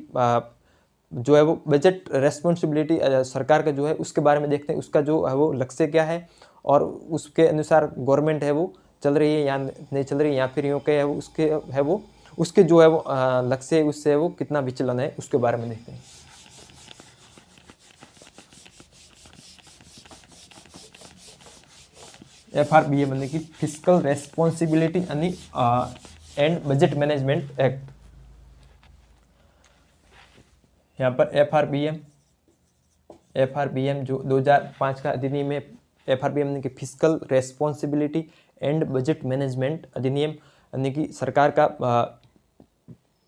जो है वो बजट रेस्पॉन्सिबिलिटी सरकार का जो है उसके बारे में देखते हैं। उसका जो है वो लक्ष्य क्या है और उसके अनुसार गवर्नमेंट है वो चल रही है या नहीं चल रही है, या फिर यूँ के है वो उसके जो है वो लक्ष्य है उससे वो कितना विचलन है, उसके बारे में देखते हैं। FRBM यानी कि fiscal responsibility and budget management act. यहाँ पर FRBM जो 2005 का अधिनियम है, FRBM यानी कि fiscal responsibility and budget management अधिनियम, यानी कि सरकार का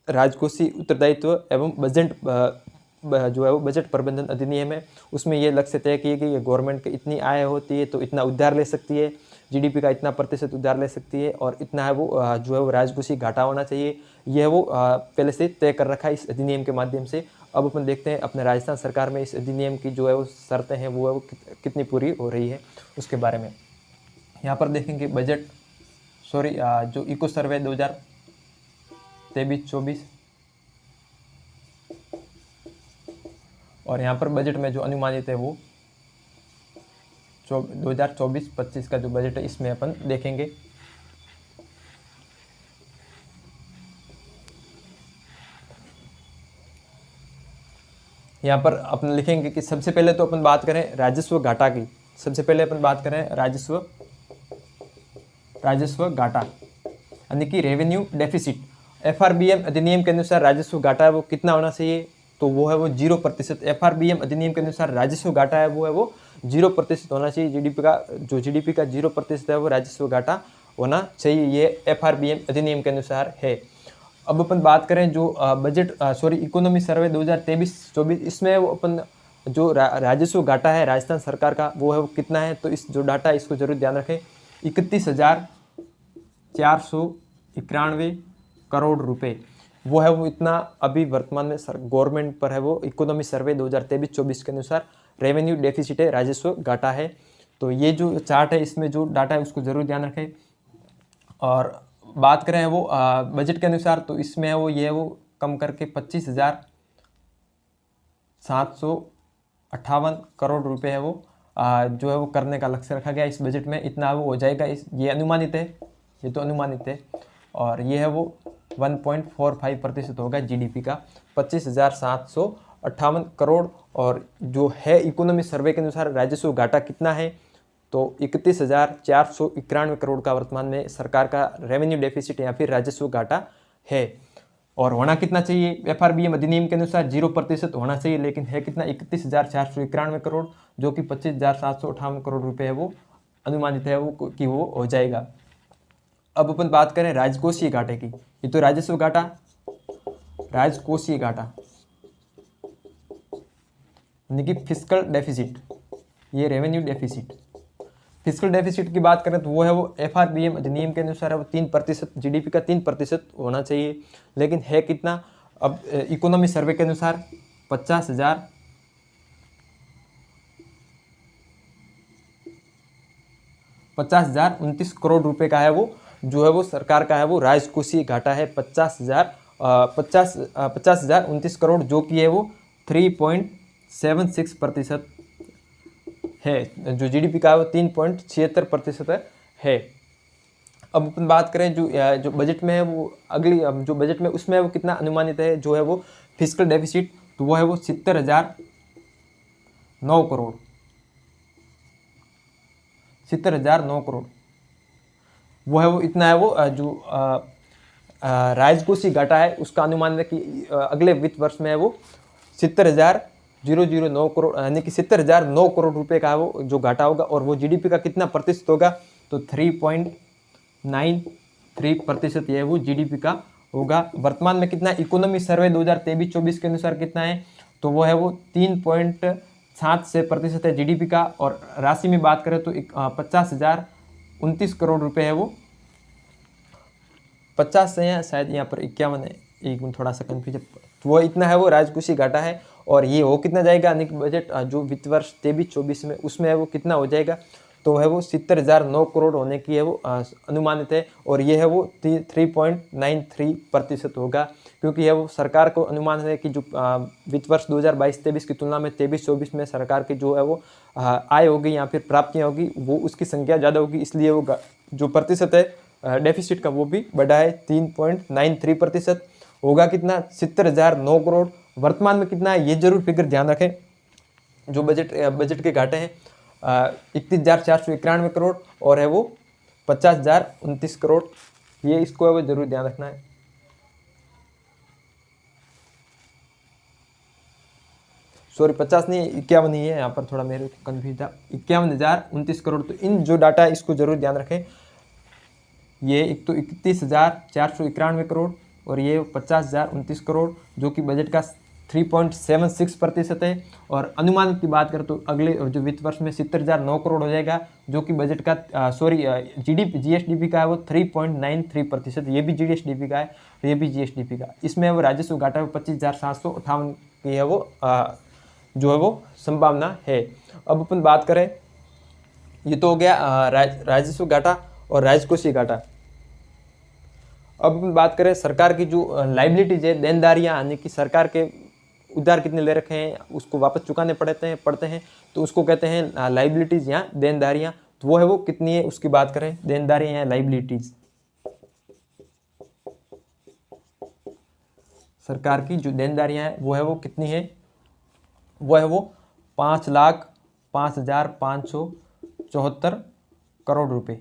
राजकोषीय उत्तरदायित्व एवं बजट जो है वो बजट प्रबंधन अधिनियम है। उसमें ये लक्ष्य तय किए कि गवर्नमेंट की इतनी आय होती है तो इतना उधार ले सकती है, GDP का इतना % उधार ले सकती है, और इतना है वो जो है वो राजकोषीय घाटा होना चाहिए। यह वो पहले से तय कर रखा है इस अधिनियम के माध्यम से। अब अपन देखते हैं अपने राजस्थान सरकार में इस अधिनियम की जो है वो शर्तें हैं वो कितनी पूरी हो रही है उसके बारे में। यहाँ पर देखेंगे जो इको सर्वे 2023-24 और यहाँ पर बजट में जो अनुमानित है वो 2024-25 का जो बजट है इसमें अपन देखेंगे। यहाँ पर अपन लिखेंगे कि सबसे पहले तो अपन बात करें राजस्व घाटा की। सबसे पहले अपन बात करें राजस्व घाटा यानी कि रेवेन्यू डेफिसिट। FRBM अधिनियम के अनुसार राजस्व घाटा है वो कितना होना चाहिए, तो वो है वो 0%। FRBM अधिनियम के अनुसार राजस्व घाटा है वो 0% होना चाहिए। GDP का 0% है वो राजस्व घाटा होना चाहिए। ये FRBM अधिनियम के अनुसार है। अब अपन बात करें जो इकोनॉमी सर्वे 2023-24, इसमें वो अपन जो राजस्व घाटा है राजस्थान सरकार का वो है वो कितना है, तो इस जो डाटा है इसको जरूर ध्यान रखें। 31,491 करोड़ रुपए वो है वो इतना अभी वर्तमान में गवर्नमेंट पर है वो इकोनॉमी सर्वे 2023-24 के अनुसार रेवेन्यू डेफिसिट है, राजस्व घाटा है। तो ये जो चार्ट है इसमें जो डाटा है उसको जरूर ध्यान रखें। और बात करें वो बजट के अनुसार, तो इसमें है वो ये वो कम करके 25,758 करोड़ रुपए है वो जो है वो करने का लक्ष्य रखा गया इस बजट में। इतना वो हो जाएगा, ये अनुमानित है, ये तो अनुमानित है। और ये है वो 1.45% होगा GDP का, 25,758 करोड़। और जो है इकोनॉमी सर्वे के अनुसार राजस्व घाटा कितना है, तो 31,491 करोड़ का वर्तमान में सरकार का रेवेन्यू डेफिसिट या फिर राजस्व घाटा है। और होना कितना चाहिए, FRBM अधिनियम के अनुसार 0% होना चाहिए, लेकिन है कितना 31,491 करोड़, जो कि 25,758 करोड़ रुपए है वो अनुमानित है वो कि वो हो जाएगा। अब अपन बात करें राजकोषीय घाटे की। ये तो राजस्व घाटा, राजकोषीय घाटा यानी कि फिस्कल डेफिसिट, ये रेवेन्यू डेफिसिट। फिस्कल डेफिसिट की बात करें तो वो है वो FRBM अधिनियम के अनुसार है वो 3%, GDP का 3% होना चाहिए, लेकिन है कितना। अब इकोनॉमी सर्वे के अनुसार 50,029 करोड़ रुपए का है वो जो है वो सरकार का है वो राजकोषीय घाटा है 50,029 करोड़, जो कि है वो 3.76% है। जो GDP का है वो 3.76% है। अब अपन बात करें जो बजट में है वो अगली जो बजट में उसमें वो कितना अनुमानित है जो है वो फिस्कल डेफिसिट, तो वो है वो 70,009 करोड़, 70,009 करोड़ वो है वो इतना है वो जो राजकोषीय घाटा है उसका अनुमान है कि अगले वित्त वर्ष में है वो 70,009 करोड़ यानी कि 70,009 करोड़ रुपए का वो जो घाटा होगा। और वो GDP का कितना प्रतिशत होगा, तो 3.76% 3.93% ये वो जीडीपी का होगा। वर्तमान में कितना, इकोनॉमी सर्वे 2023-24 के अनुसार कितना है, तो वो है वो 3.7% है जीडीपी का। और राशि में बात करें तो 50,029 करोड़ रुपए है वो। 50 से शायद यहाँ पर 51 है, एक मिनट थोड़ा सा कन्फ्यूजन, तो वो इतना है वो राजकोषीय घाटा है। और ये हो कितना जाएगा, यानी कि बजट जो वित्त वर्ष 23-24 में उसमें है वो कितना हो जाएगा, तो है वो 70,009 करोड़ होने की है वो अनुमानित है। और ये है वो 3.93% होगा, क्योंकि है वो सरकार को अनुमान है कि जो वित्त वर्ष 2022-23 की तुलना में 23-24 में सरकार की जो है वो आय होगी या फिर प्राप्तियाँ होगी वो उसकी संख्या ज़्यादा होगी, इसलिए वो जो प्रतिशत है डेफिसिट का वो भी बढ़ा है। 3.93% होगा कितना, 70,009 करोड़। वर्तमान में कितना है ये जरूर फिगर ध्यान रखें, जो बजट के घाटे हैं 31,491 करोड़ और है वो 50,029 करोड़, ये इसको है वो जरूर ध्यान रखना है। सॉरी 50 नहीं, 51 नहीं है, यहाँ पर थोड़ा मेरे कन्फ्यूज था, 51,029 करोड़। तो इन जो डाटा है इसको जरूर ध्यान रखें। ये एक तो 31,491 करोड़ और ये 50,029 करोड़, जो कि बजट का 3.76% है। और अनुमान की बात करें तो अगले जो वित्त वर्ष में 70,009 करोड़ हो जाएगा, जो कि बजट का जीएसडीपी का है वो 3.93%। ये भी जीएसडीपी का है, ये भी जीएसडीपी का। इसमें वो राजस्व घाटा 25,758 की है वो जो है वो संभावना है। अब अपन बात करें, ये तो हो गया राजस्व घाटा और राजकोषीय घाटा। अब अपन बात करें सरकार की जो लाइबिलिटीज है, देनदारियां, यानी कि सरकार के उधार कितने ले रखे हैं उसको वापस चुकाने पड़ते हैं, तो उसको कहते हैं लाइबिलिटीज या देनदारियां। तो वो है वो कितनी है उसकी बात करें, देनदारियां या लाइबिलिटीज। सरकार की जो देनदारियां है वो है वो कितनी है, वो है वो 5,05,574 करोड़ रुपए।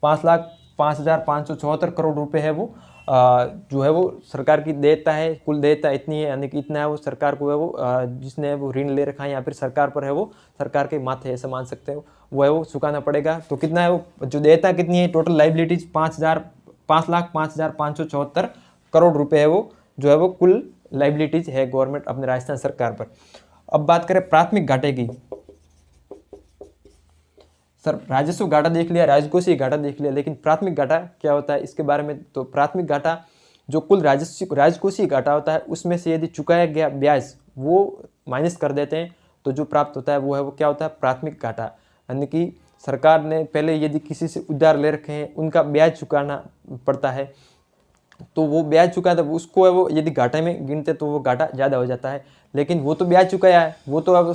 5,05,574 करोड़ रुपए है वो जो है वो सरकार की देयता है, कुल देयता इतनी है, यानी कि इतना है वो सरकार को है वो जिसने वो ऋण ले रखा है या फिर सरकार पर है वो सरकार के माथे ऐसा मान सकते हो, वो है वो चुकाना पड़ेगा। तो कितना है वो जो देयता कितनी है, टोटल लाइबिलिटीज 5,05,574 करोड़ रुपए है वो जो है वो कुल लाइबिलिटीज है गवर्नमेंट अपने राजस्थान सरकार पर। अब बात करें प्राथमिक घाटे की। सर राजस्व घाटा देख लिया, राजकोषीय घाटा देख लिया, लेकिन प्राथमिक घाटा क्या होता है इसके बारे में। तो प्राथमिक घाटा जो कुल राजकोषीय घाटा होता है उसमें से यदि चुकाया गया ब्याज वो माइनस कर देते हैं तो जो प्राप्त होता है वो है वो क्या होता है, प्राथमिक घाटा। यानी कि सरकार ने पहले यदि किसी से उधार ले रखे हैं उनका ब्याज चुकाना पड़ता है, तो वो ब्याज चुका था उसको है वो यदि घाटे में गिनते तो वो घाटा ज़्यादा हो जाता है। लेकिन वो तो ब्याज चुकाया है, वो तो अब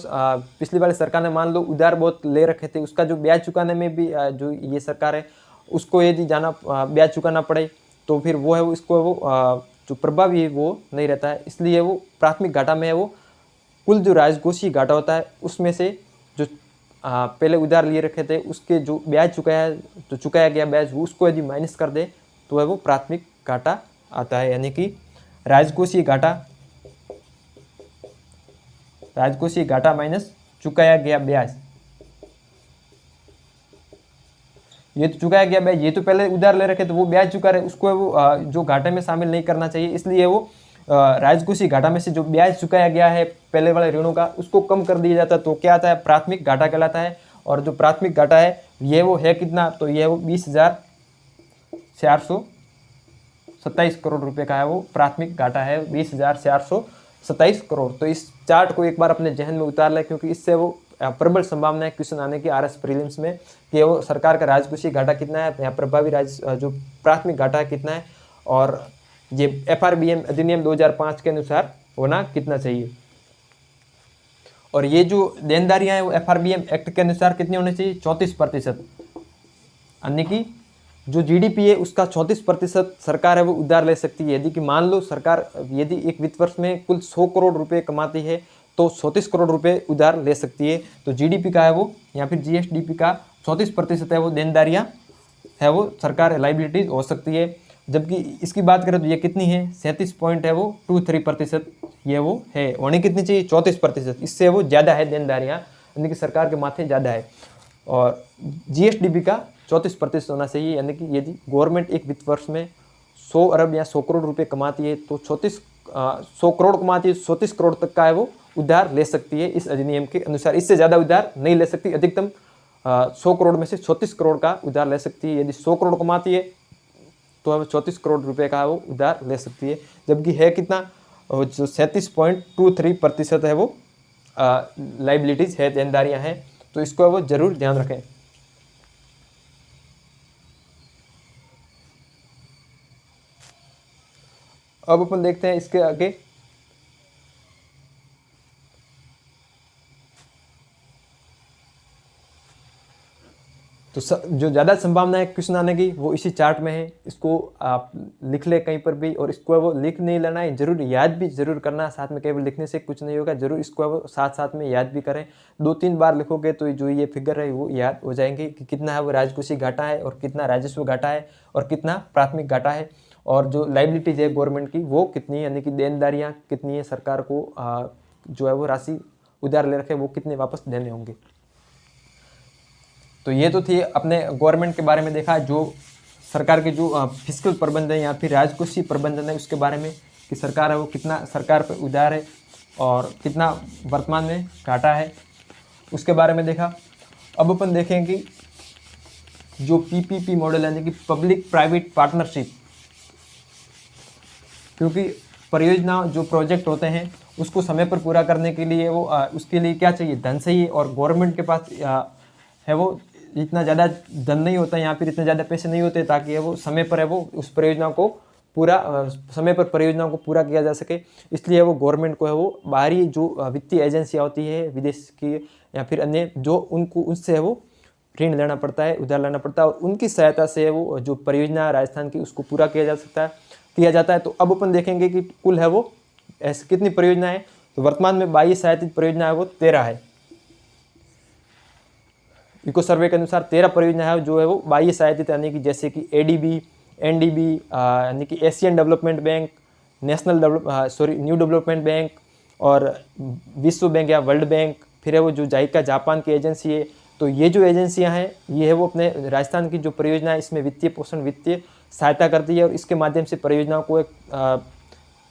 पिछली वाली सरकार ने मान लो उधार बहुत ले रखे थे, उसका जो ब्याज चुकाने में भी जो ये सरकार है उसको यदि जाना ब्याज चुकाना पड़े तो फिर वो है वो इसको वो जो प्रभावी है वो नहीं रहता है। इसलिए वो प्राथमिक घाटा में है वो कुल जो राजकोषीय घाटा होता है उसमें से जो पहले उधार लिए रखे थे उसके जो ब्याज चुकाया गया ब्याज उसको यदि माइनस कर दे तो है वो प्राथमिक घाटा आता है। यानी कि राजकोषीय घाटा माइनस चुकाया गया ब्याज। ये तो चुकाया गया ब्याज, ये तो पहले उधार ले रखे तो वो ब्याज चुका रहे, उसको वो जो घाटे में शामिल नहीं करना चाहिए। इसलिए वो राजकोषीय घाटा में से जो ब्याज चुकाया गया है पहले वाले ऋणों का उसको कम कर दिया जाता है, तो क्या आता है, प्राथमिक घाटा कहलाता है। और जो प्राथमिक घाटा है ये वो है कितना, तो ये वो 20,427 करोड़ रुपए का है वो प्राथमिक घाटा है, 20,427 करोड़। तो इस चार्ट को एक बार अपने जहन में उतार लें, क्योंकि इससे वो प्रबल संभावना है क्वेश्चन आने की आरएस प्रीलिम्स में कि वो सरकार का राजकोषीय घाटा कितना है या प्रभावी जो प्राथमिक घाटा कितना है, और ये एफआरबीएम अधिनियम 2005 के अनुसार होना कितना चाहिए। और ये जो देनदारियां हैं वो एफआरबीएम एक्ट के अनुसार कितनी होनी चाहिए, 34%। यानी कि जो जीडीपी है उसका 34% सरकार है वो उधार ले सकती है। यदि कि मान लो सरकार यदि एक वित्त वर्ष में कुल 100 करोड़ रुपए कमाती है तो 34 करोड़ रुपए उधार ले सकती है। तो जीडीपी का है वो या फिर जीएसडीपी का 34% है वो देनदारियां है वो सरकार लाइबिलिटीज हो सकती है। जबकि इसकी बात करें तो ये कितनी है, 37 पॉइंट है वो 23% ये वो है, होनी कितनी चाहिए, 34%। इससे वो ज़्यादा है देनदारियाँ, यानी कि सरकार के माथे ज़्यादा है। और जीएसडीपी का 34% होना चाहिए। यानी कि यदि गवर्नमेंट एक वित्त वर्ष में 100 अरब या 100 करोड़ रुपए कमाती है तो 100 करोड़ कमाती है, 34 करोड़ तक का है वो उधार ले सकती है इस अधिनियम के अनुसार। इससे ज़्यादा उधार नहीं ले सकती, अधिकतम 100 करोड़ में से 34 करोड़ का उधार ले सकती है। यदि 100 करोड़ कमाती है तो अब 34 करोड़ रुपए का वो उधार ले सकती है। जबकि है कितना, जो 37.23% है वो लाइबिलिटीज़ है, देनदारियाँ हैं। तो इसको वो ज़रूर ध्यान रखें। अब अपन देखते हैं इसके आगे। तो जो ज़्यादा संभावना है क्वेश्चन आने की वो इसी चार्ट में है। इसको आप लिख ले कहीं पर भी, और इसको वो लिख नहीं लेना है, जरूर याद भी जरूर करना। साथ में केवल लिखने से कुछ नहीं होगा, जरूर इसको वो साथ साथ में याद भी करें। 2-3 बार लिखोगे तो जो ये फिगर है वो याद हो जाएंगे कि कितना है वो राजकोषीय घाटा है और कितना राजस्व घाटा है और कितना प्राथमिक घाटा है, और जो लाइबिलिटीज है गवर्नमेंट की वो कितनी है, यानी कि देनदारियाँ कितनी है, सरकार को जो है वो राशि उधार ले रखे वो कितने वापस देने होंगे। तो ये तो थी अपने गवर्नमेंट के बारे में देखा, जो सरकार के जो फिस्कल प्रबंधन या फिर राजकोषीय प्रबंधन है उसके बारे में, कि सरकार है वो कितना सरकार पर उधार है और कितना वर्तमान में घाटा है, उसके बारे में देखा। अब अपन देखें कि जो पीपीपी मॉडल यानी कि पब्लिक प्राइवेट पार्टनरशिप, क्योंकि परियोजना जो प्रोजेक्ट होते हैं उसको समय पर पूरा करने के लिए वो उसके लिए क्या चाहिए, धन चाहिए। और गवर्नमेंट के पास है वो इतना ज़्यादा धन नहीं होता या फिर इतने ज़्यादा पैसे नहीं होते ताकि वो समय पर है वो उस परियोजना को पूरा समय पर परियोजनाओं को पूरा किया जा सके। इसलिए वो गवर्नमेंट को है वो बाहरी जो वित्तीय एजेंसियाँ होती है विदेश की या फिर अन्य, जो उनको उससे है वो ऋण लेना पड़ता है, उधार लेना पड़ता है, और उनकी सहायता से वो जो परियोजना राजस्थान की उसको पूरा किया जाता है। तो अब अपन देखेंगे कि कुल है वो ऐसे कितनी परियोजना है। तो वर्तमान में 22 सहायतित परियोजना है वो 13 है। इको सर्वे के अनुसार 13 परियोजना है जो है वो 22 सहायतित, यानी कि जैसे कि एडीबी, एनडीबी यानी कि Asian development bank, new development bank और विश्व बैंक या वर्ल्ड बैंक, फिर है वो जो जाइका जापान की एजेंसी है। तो ये जो एजेंसियां हैं ये है वो अपने राजस्थान की जो परियोजना है इसमें वित्तीय पोषण, वित्तीय सहायता करती है, और इसके माध्यम से परियोजनाओं को एक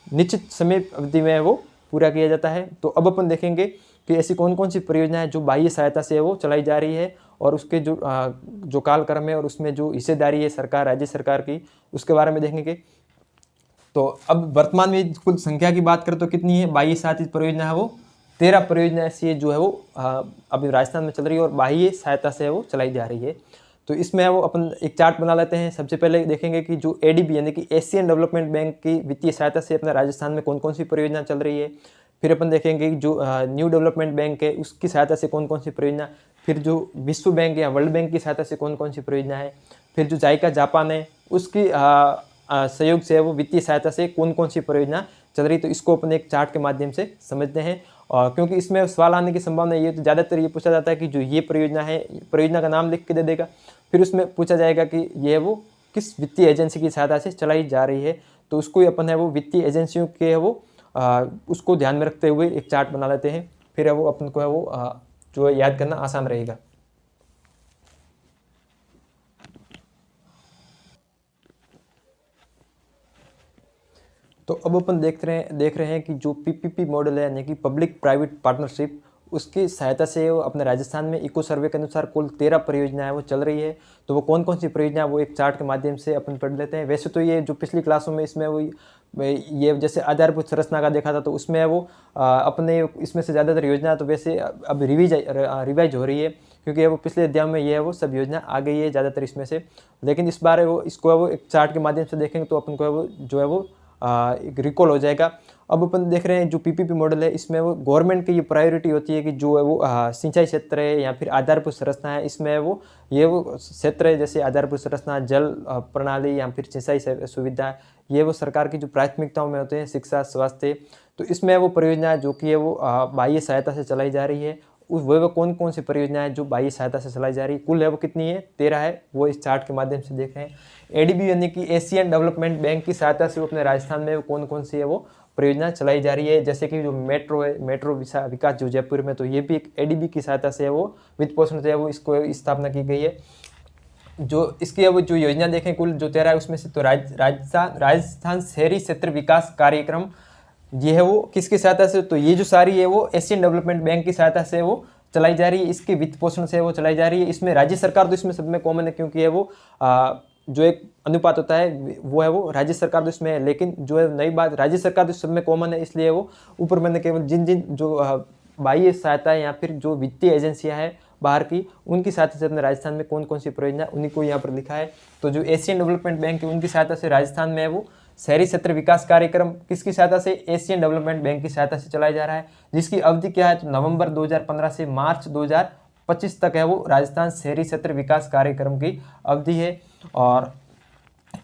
निश्चित समय अवधि में वो पूरा किया जाता है। तो अब अपन देखेंगे कि ऐसी कौन कौन सी परियोजना है जो बाह्य सहायता से वो चलाई जा रही है, और उसके जो कालक्रम है और उसमें जो हिस्सेदारी है सरकार, राज्य सरकार की, उसके बारे में देखेंगे। तो अब वर्तमान में कुल संख्या की बात करें तो कितनी है, बाह्य सहायतित परियोजना है वो 13 परियोजना ऐसी है जो है वो अभी राजस्थान में चल रही है और बाह्य सहायता से वो चलाई जा रही है। तो इसमें वो अपन एक चार्ट बना लेते हैं। सबसे पहले देखेंगे कि जो एडीबी यानी कि एशियन डेवलपमेंट बैंक की वित्तीय सहायता से अपने राजस्थान में कौन कौन सी परियोजना चल रही है। फिर अपन देखेंगे कि जो न्यू डेवलपमेंट बैंक है उसकी सहायता से कौन कौन सी परियोजना, फिर जो विश्व बैंक या वर्ल्ड बैंक की सहायता से कौन कौन सी परियोजना है, फिर जो जाइका जापान है उसकी सहयोग से वो वित्तीय सहायता से कौन कौन सी परियोजना चल रही। तो इसको अपन एक चार्ट के माध्यम से समझते हैं, और क्योंकि इसमें सवाल आने की संभावना ये तो ज़्यादातर ये पूछा जाता है कि जो ये परियोजना है, परियोजना का नाम लिख के दे देगा, फिर उसमें पूछा जाएगा कि ये वो किस वित्तीय एजेंसी की सहायता से चलाई जा रही है। तो उसको अपन है वो वित्तीय एजेंसियों के है वो उसको ध्यान में रखते हुए एक चार्ट बना लेते हैं, फिर है वो अपन को है वो जो है याद करना आसान रहेगा। तो अब अपन देख रहे हैं कि जो पीपीपी मॉडल है यानी कि पब्लिक प्राइवेट पार्टनरशिप, उसकी सहायता से वो अपने राजस्थान में इको सर्वे के अनुसार कुल 13 परियोजनाएं वो चल रही है। तो वो कौन कौन सी परियोजना वो एक चार्ट के माध्यम से अपन पढ़ लेते हैं। वैसे तो ये जो पिछली क्लासों में इसमें वो ये जैसे आधारभूत संरचना का देखा था तो उसमें वो अपने इसमें से ज़्यादातर योजना तो वैसे अब रिवाइज हो रही है, क्योंकि वो पिछले अध्याय में ये है वो सब योजना आ गई है ज़्यादातर इसमें से। लेकिन इस बार वो इसको वो एक चार्ट के माध्यम से देखेंगे तो अपन को वो जो है वो एक रिकॉल हो जाएगा। अब अपन देख रहे हैं जो पीपीपी मॉडल है इसमें वो गवर्नमेंट की ये प्रायोरिटी होती है कि जो है वो सिंचाई क्षेत्र है या फिर आधारभूत संरचना है, इसमें वो क्षेत्र है जैसे आधारभूत संरचना, जल प्रणाली या फिर सिंचाई सुविधा, ये वो सरकार की जो प्राथमिकताओं में होते हैं, शिक्षा, स्वास्थ्य। तो इसमें वो परियोजना जो कि है वो बाह्य सहायता से चलाई जा रही है। वो कौन कौन सी परियोजनाएं जो बाह्य सहायता से चलाई जा रही है, कुल है वो कितनी है, 13 है, वो इस चार्ट के माध्यम से देख रहे हैं। एडीबी यानी कि एशियन डेवलपमेंट बैंक की सहायता से वो अपने राजस्थान में कौन कौन सी है वो परियोजना चलाई जा रही है, जैसे कि जो मेट्रो है, मेट्रो विकास जो जयपुर में, तो ये भी एक एडीबी की सहायता से है वो वित्त पोषण से है वो इसको स्थापना की गई है। जो इसकी अब जो योजना देखें कुल जो 13 है उसमें से, तो राजस्थान शहरी क्षेत्र विकास कार्यक्रम ये है वो किसकी सहायता से, तो ये जो सारी है वो एशियन डेवलपमेंट बैंक की सहायता से वो चलाई जा रही है, इसके वित्त पोषण से वो चलाई जा रही है। इसमें राज्य सरकार तो इसमें सब में कॉमन है, क्योंकि है वो जो एक अनुपात होता है वो है वो राज्य सरकार तो इसमें है, लेकिन जो है नई बात राज्य सरकार तो सब में कॉमन है, इसलिए वो ऊपर मैंने केवल जिन जिन जो बाह्य सहायता है या फिर जो वित्तीय एजेंसियां हैं बाहर की, उनकी सहायता से अपने राजस्थान में कौन कौन सी परियोजना उन्हीं को यहाँ पर लिखा है। तो जो एशियन डेवलपमेंट बैंक है उनकी सहायता से राजस्थान में है वो शहरी क्षेत्र विकास कार्यक्रम किसकी सहायता से, एशियन डेवलपमेंट बैंक की सहायता से चलाया जा रहा है, जिसकी अवधि क्या है, तो नवंबर 2015 से मार्च 2025 तक है वो राजस्थान शहरी क्षेत्र विकास कार्यक्रम की अवधि है। और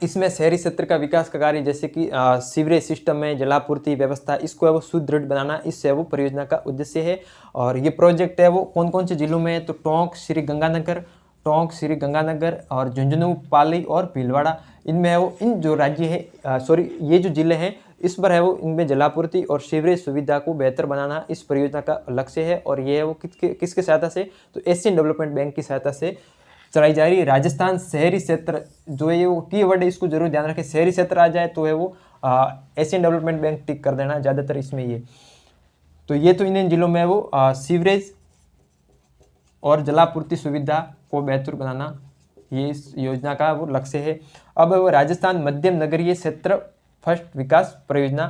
इसमें शहरी क्षेत्र का विकास का कार्य जैसे कि सीवरेज सिस्टम में जलापूर्ति व्यवस्था, इसको है वो सुदृढ़ बनाना, इससे वो परियोजना का उद्देश्य है। और ये प्रोजेक्ट है वो कौन कौन से जिलों में है, तो टोंक, श्री गंगानगर और झुंझुनू, पाली और भीलवाड़ा, इनमें है वो इन जो राज्य है ये जो जिले हैं इस पर है वो इनमें जलापूर्ति और सीवरेज सुविधा को बेहतर बनाना इस परियोजना का लक्ष्य है। और ये है वो किसके सहायता से, तो एशियन डेवलपमेंट बैंक की सहायता से चलाई जा रही है। राजस्थान शहरी क्षेत्र जो है वो कीवर्ड है, इसको जरूर ध्यान रखें, शहरी क्षेत्र आ जाए तो है वो एशियन डेवलपमेंट बैंक टिक कर देना ज़्यादातर इसमें ये। तो ये तो इन जिलों में वो सीवरेज और जलापूर्ति सुविधा को बेहतर बनाना ये इस योजना का वो लक्ष्य है। अब वो राजस्थान मध्यम नगरीय क्षेत्र फर्स्ट विकास परियोजना,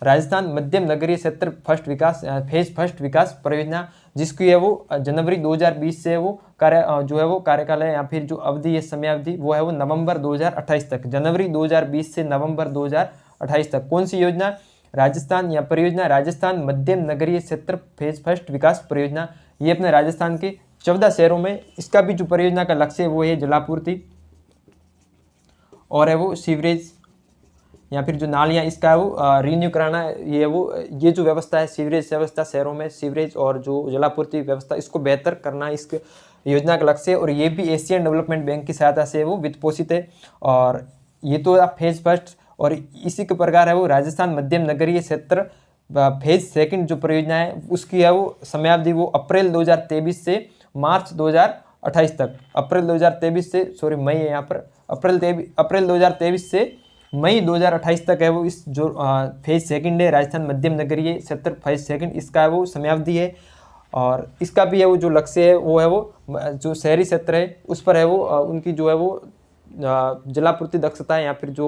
राजस्थान मध्यम नगरीय क्षेत्र फेज फर्स्ट विकास परियोजना, जिसकी है वो जनवरी 2020 से वो जो है वो कार्यकाल है या फिर जो अवधि है समय अवधि वो है वो नवंबर 2028 तक, जनवरी 2020 से नवंबर 2028 तक। कौन सी योजना, राजस्थान या परियोजना राजस्थान मध्यम नगरीय क्षेत्र फेज फर्स्ट विकास परियोजना, ये अपने राजस्थान के 14 शहरों में, इसका भी जो परियोजना का लक्ष्य है वो है जलापूर्ति और है वो सीवरेज या फिर जो नालियाँ इसका है वो रिन्यू कराना, ये जो व्यवस्था है सीवरेज व्यवस्था शहरों में, सीवरेज और जो जलापूर्ति व्यवस्था इसको बेहतर करना इस योजना का लक्ष्य है। और ये भी एशियन डेवलपमेंट बैंक की सहायता से वो वित्त पोषित है। और ये तो फेज फर्स्ट, और इसी के प्रकार है वो राजस्थान मध्यम नगरीय क्षेत्र फेज सेकंड जो परियोजना है उसकी है वो समयावधि वो अप्रैल 2023 से मार्च 2028 तक, अप्रैल 2023 से मई है यहाँ पर, अप्रैल 2023 से मई 2028 तक है वो इस जो फेज सेकंड है राजस्थान मध्यम नगरीय क्षेत्र फेज सेकंड, इसका है वो समयावधि है। और इसका भी है वो जो लक्ष्य है वो है वो जो शहरी क्षेत्र है उस पर है वो उनकी जो है वो जलापूर्ति दक्षता है या फिर जो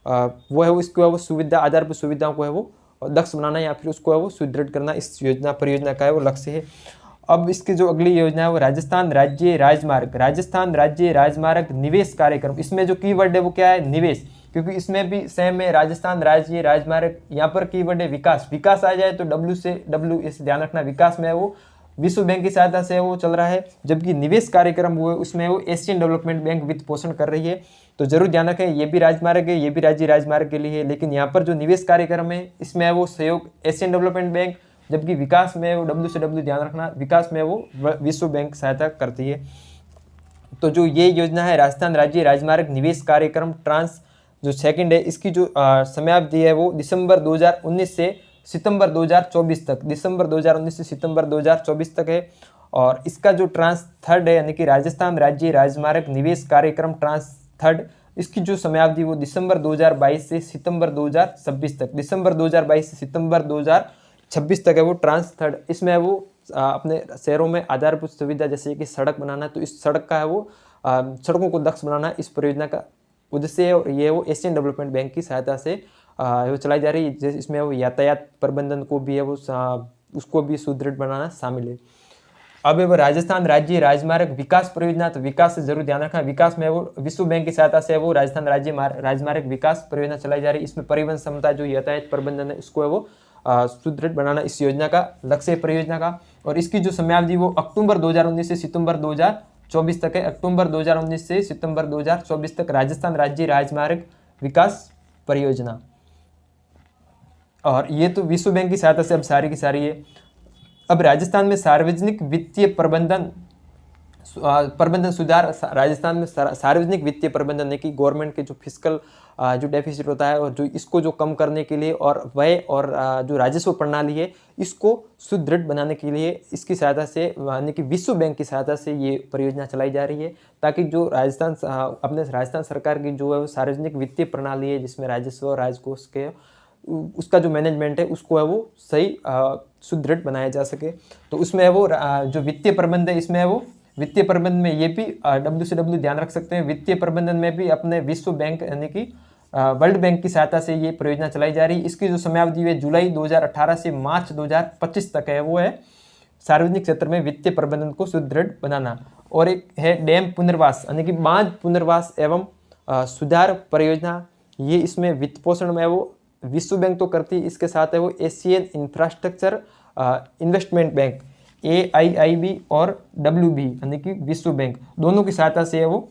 वो है वो इसको है वो सुविधा आधारभूत सुविधाओं को है वो दक्ष बनाना या फिर उसको है वो सुदृढ़ करना इस परियोजना का है वो लक्ष्य है। अब इसकी जो अगली योजना है वो राजस्थान राज्य राजमार्ग निवेश कार्यक्रम, इसमें जो कीवर्ड है वो क्या है, निवेश, क्योंकि इसमें भी सेम है राजस्थान राज्य राजमार्ग, यहाँ पर कीवर्ड है विकास आ जाए तो डब्ल्यू इसे ध्यान रखना, विकास में है वो विश्व बैंक की सहायता से वो चल रहा है, जबकि निवेश कार्यक्रम वो है उसमें वो एशियन डेवलपमेंट बैंक वित्त पोषण कर रही है। तो जरूर ध्यान रखें ये भी राजमार्ग है, ये भी राज्य राजमार्ग के लिए है, लेकिन यहाँ पर जो निवेश कार्यक्रम है इसमें है वो सहयोग एशियन डेवलपमेंट बैंक, जबकि विकास में वो डब्ल्यू ध्यान रखना, विकास में वो विश्व बैंक सहायता करती है। तो जो ये योजना है राजस्थान राज्य राजमार्ग निवेश कार्यक्रम ट्रांस जो सेकंड है, इसकी जो समयावधि है वो दिसंबर 2019 से सितंबर 2024 तक, दिसंबर 2019 से सितंबर 2024 तक है। और इसका जो ट्रांस थर्ड है यानी कि राजस्थान राज्य राजमार्ग निवेश कार्यक्रम ट्रांस थर्ड, इसकी जो समयावधि वो दिसंबर 2022 से सितंबर 2026 तक, दिसंबर 2022 से सितंबर 2026 तक है वो ट्रांस थर्ड। इसमें वो अपने शहरों में आधारभूत सुविधा जैसे कि सड़क बनाना, तो इस सड़क का है वो सड़कों को दक्ष बनाना इस परियोजना का उद्देश्य है। और ये वो एशियन डेवलपमेंट बैंक की सहायता से वो चलाई जा रही है, जैसे इसमें वो यातायात प्रबंधन को भी है वो उसको भी सुदृढ़ बनाना शामिल है। अब है वो राजस्थान राज्य राजमार्ग विकास परियोजना, तो विकास से जरूर ध्यान रखना, विकास में वो विश्व बैंक की सहायता से वो राजस्थान राज्य राजमार्ग विकास परियोजना चलाई जा रही है। इसमें परिवहन क्षमता जो यातायात प्रबंधन है उसको है वो सुदृढ़ बनाना इस योजना का लक्ष्य है परियोजना का। और इसकी जो समयावधि वो अक्टूबर 2019 से सितंबर 2024 तक है, अक्टूबर 2019 से सितंबर 2024 तक राजस्थान राज्य राजमार्ग विकास परियोजना। और ये तो विश्व बैंक की सहायता से अब सारी की सारी है। अब राजस्थान में सार्वजनिक वित्तीय प्रबंधन प्रबंधन सुधार राजस्थान में सार्वजनिक वित्तीय प्रबंधन यानी कि गवर्नमेंट के जो फिस्कल जो डेफिसिट होता है और जो इसको जो कम करने के लिए और व्यय और जो राजस्व प्रणाली है इसको सुदृढ़ बनाने के लिए इसकी सहायता से यानी कि विश्व बैंक की सहायता से ये परियोजना चलाई जा रही है, ताकि जो राजस्थान अपने राजस्थान सरकार की जो है वो सार्वजनिक वित्तीय प्रणाली है जिसमें राजस्व और राजकोष के उसका जो मैनेजमेंट है उसको है वो सही सुदृढ़ बनाया जा सके। तो उसमें है वो जो वित्तीय प्रबंध है इसमें है वो वित्तीय प्रबंधन में ये भी WCW ध्यान रख सकते हैं। वित्तीय प्रबंधन में भी अपने विश्व बैंक यानी कि वर्ल्ड बैंक की सहायता से ये परियोजना चलाई जा रही है। इसकी जो समयावधि है जुलाई 2018 से मार्च 2025 तक है, वो है सार्वजनिक क्षेत्र में वित्तीय प्रबंधन को सुदृढ़ बनाना। और एक है डैम पुनर्वास यानी कि बांध पुनर्वास एवं सुधार परियोजना। ये इसमें वित्त पोषण में वो विश्व बैंक तो करती है, इसके साथ है वो Asian infrastructure investment bank AIIB और WB यानी कि विश्व बैंक, दोनों की सहायता से है वो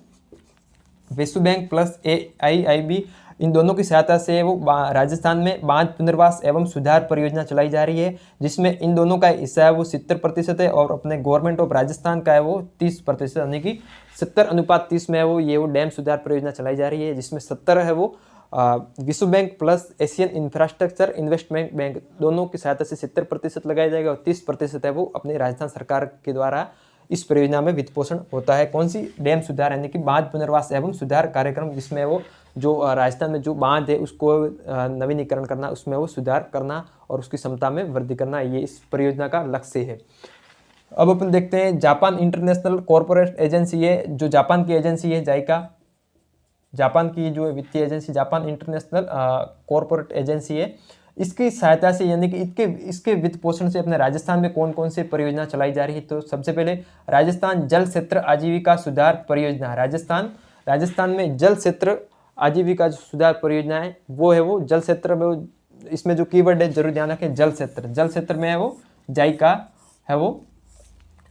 विश्व बैंक प्लस AIIB इन दोनों की सहायता से वो राजस्थान में बांध पुनर्वास एवं सुधार परियोजना चलाई जा रही है, जिसमें इन दोनों का हिस्सा है वो 70% है और अपने गवर्नमेंट ऑफ राजस्थान का है वो 30% यानी कि 70:30 में है वो ये वो डैम सुधार परियोजना चलाई जा रही है, जिसमें 70 है वो विश्व bank plus Asian infrastructure investment bank दोनों की सहायता से 70% लगाया जाएगा और 30% है वो अपने राजस्थान सरकार के द्वारा इस परियोजना में वित्त पोषण होता है। कौन सी? डैम सुधार यानी कि बांध पुनर्वास एवं सुधार कार्यक्रम, जिसमें वो जो राजस्थान में जो बांध है उसको नवीनीकरण करना, उसमें वो सुधार करना और उसकी क्षमता में वृद्धि करना, ये इस परियोजना का लक्ष्य है। अब अपन देखते हैं जापान इंटरनेशनल कॉरपोरेट एजेंसी है, जो जापान की एजेंसी है जाइका, जापान की जो वित्तीय agency Japan international corporate agency है, इसकी सहायता से यानी कि इसके वित्त पोषण से अपने राजस्थान में कौन कौन से परियोजना चलाई जा रही है। तो सबसे पहले राजस्थान जल क्षेत्र आजीविका सुधार परियोजना। राजस्थान में जल क्षेत्र आजीविका सुधार परियोजना है वो है वो जल क्षेत्र में, इसमें जो कीवर्ड है जरूर ध्यान रखें, जल क्षेत्र में है वो जाइका है वो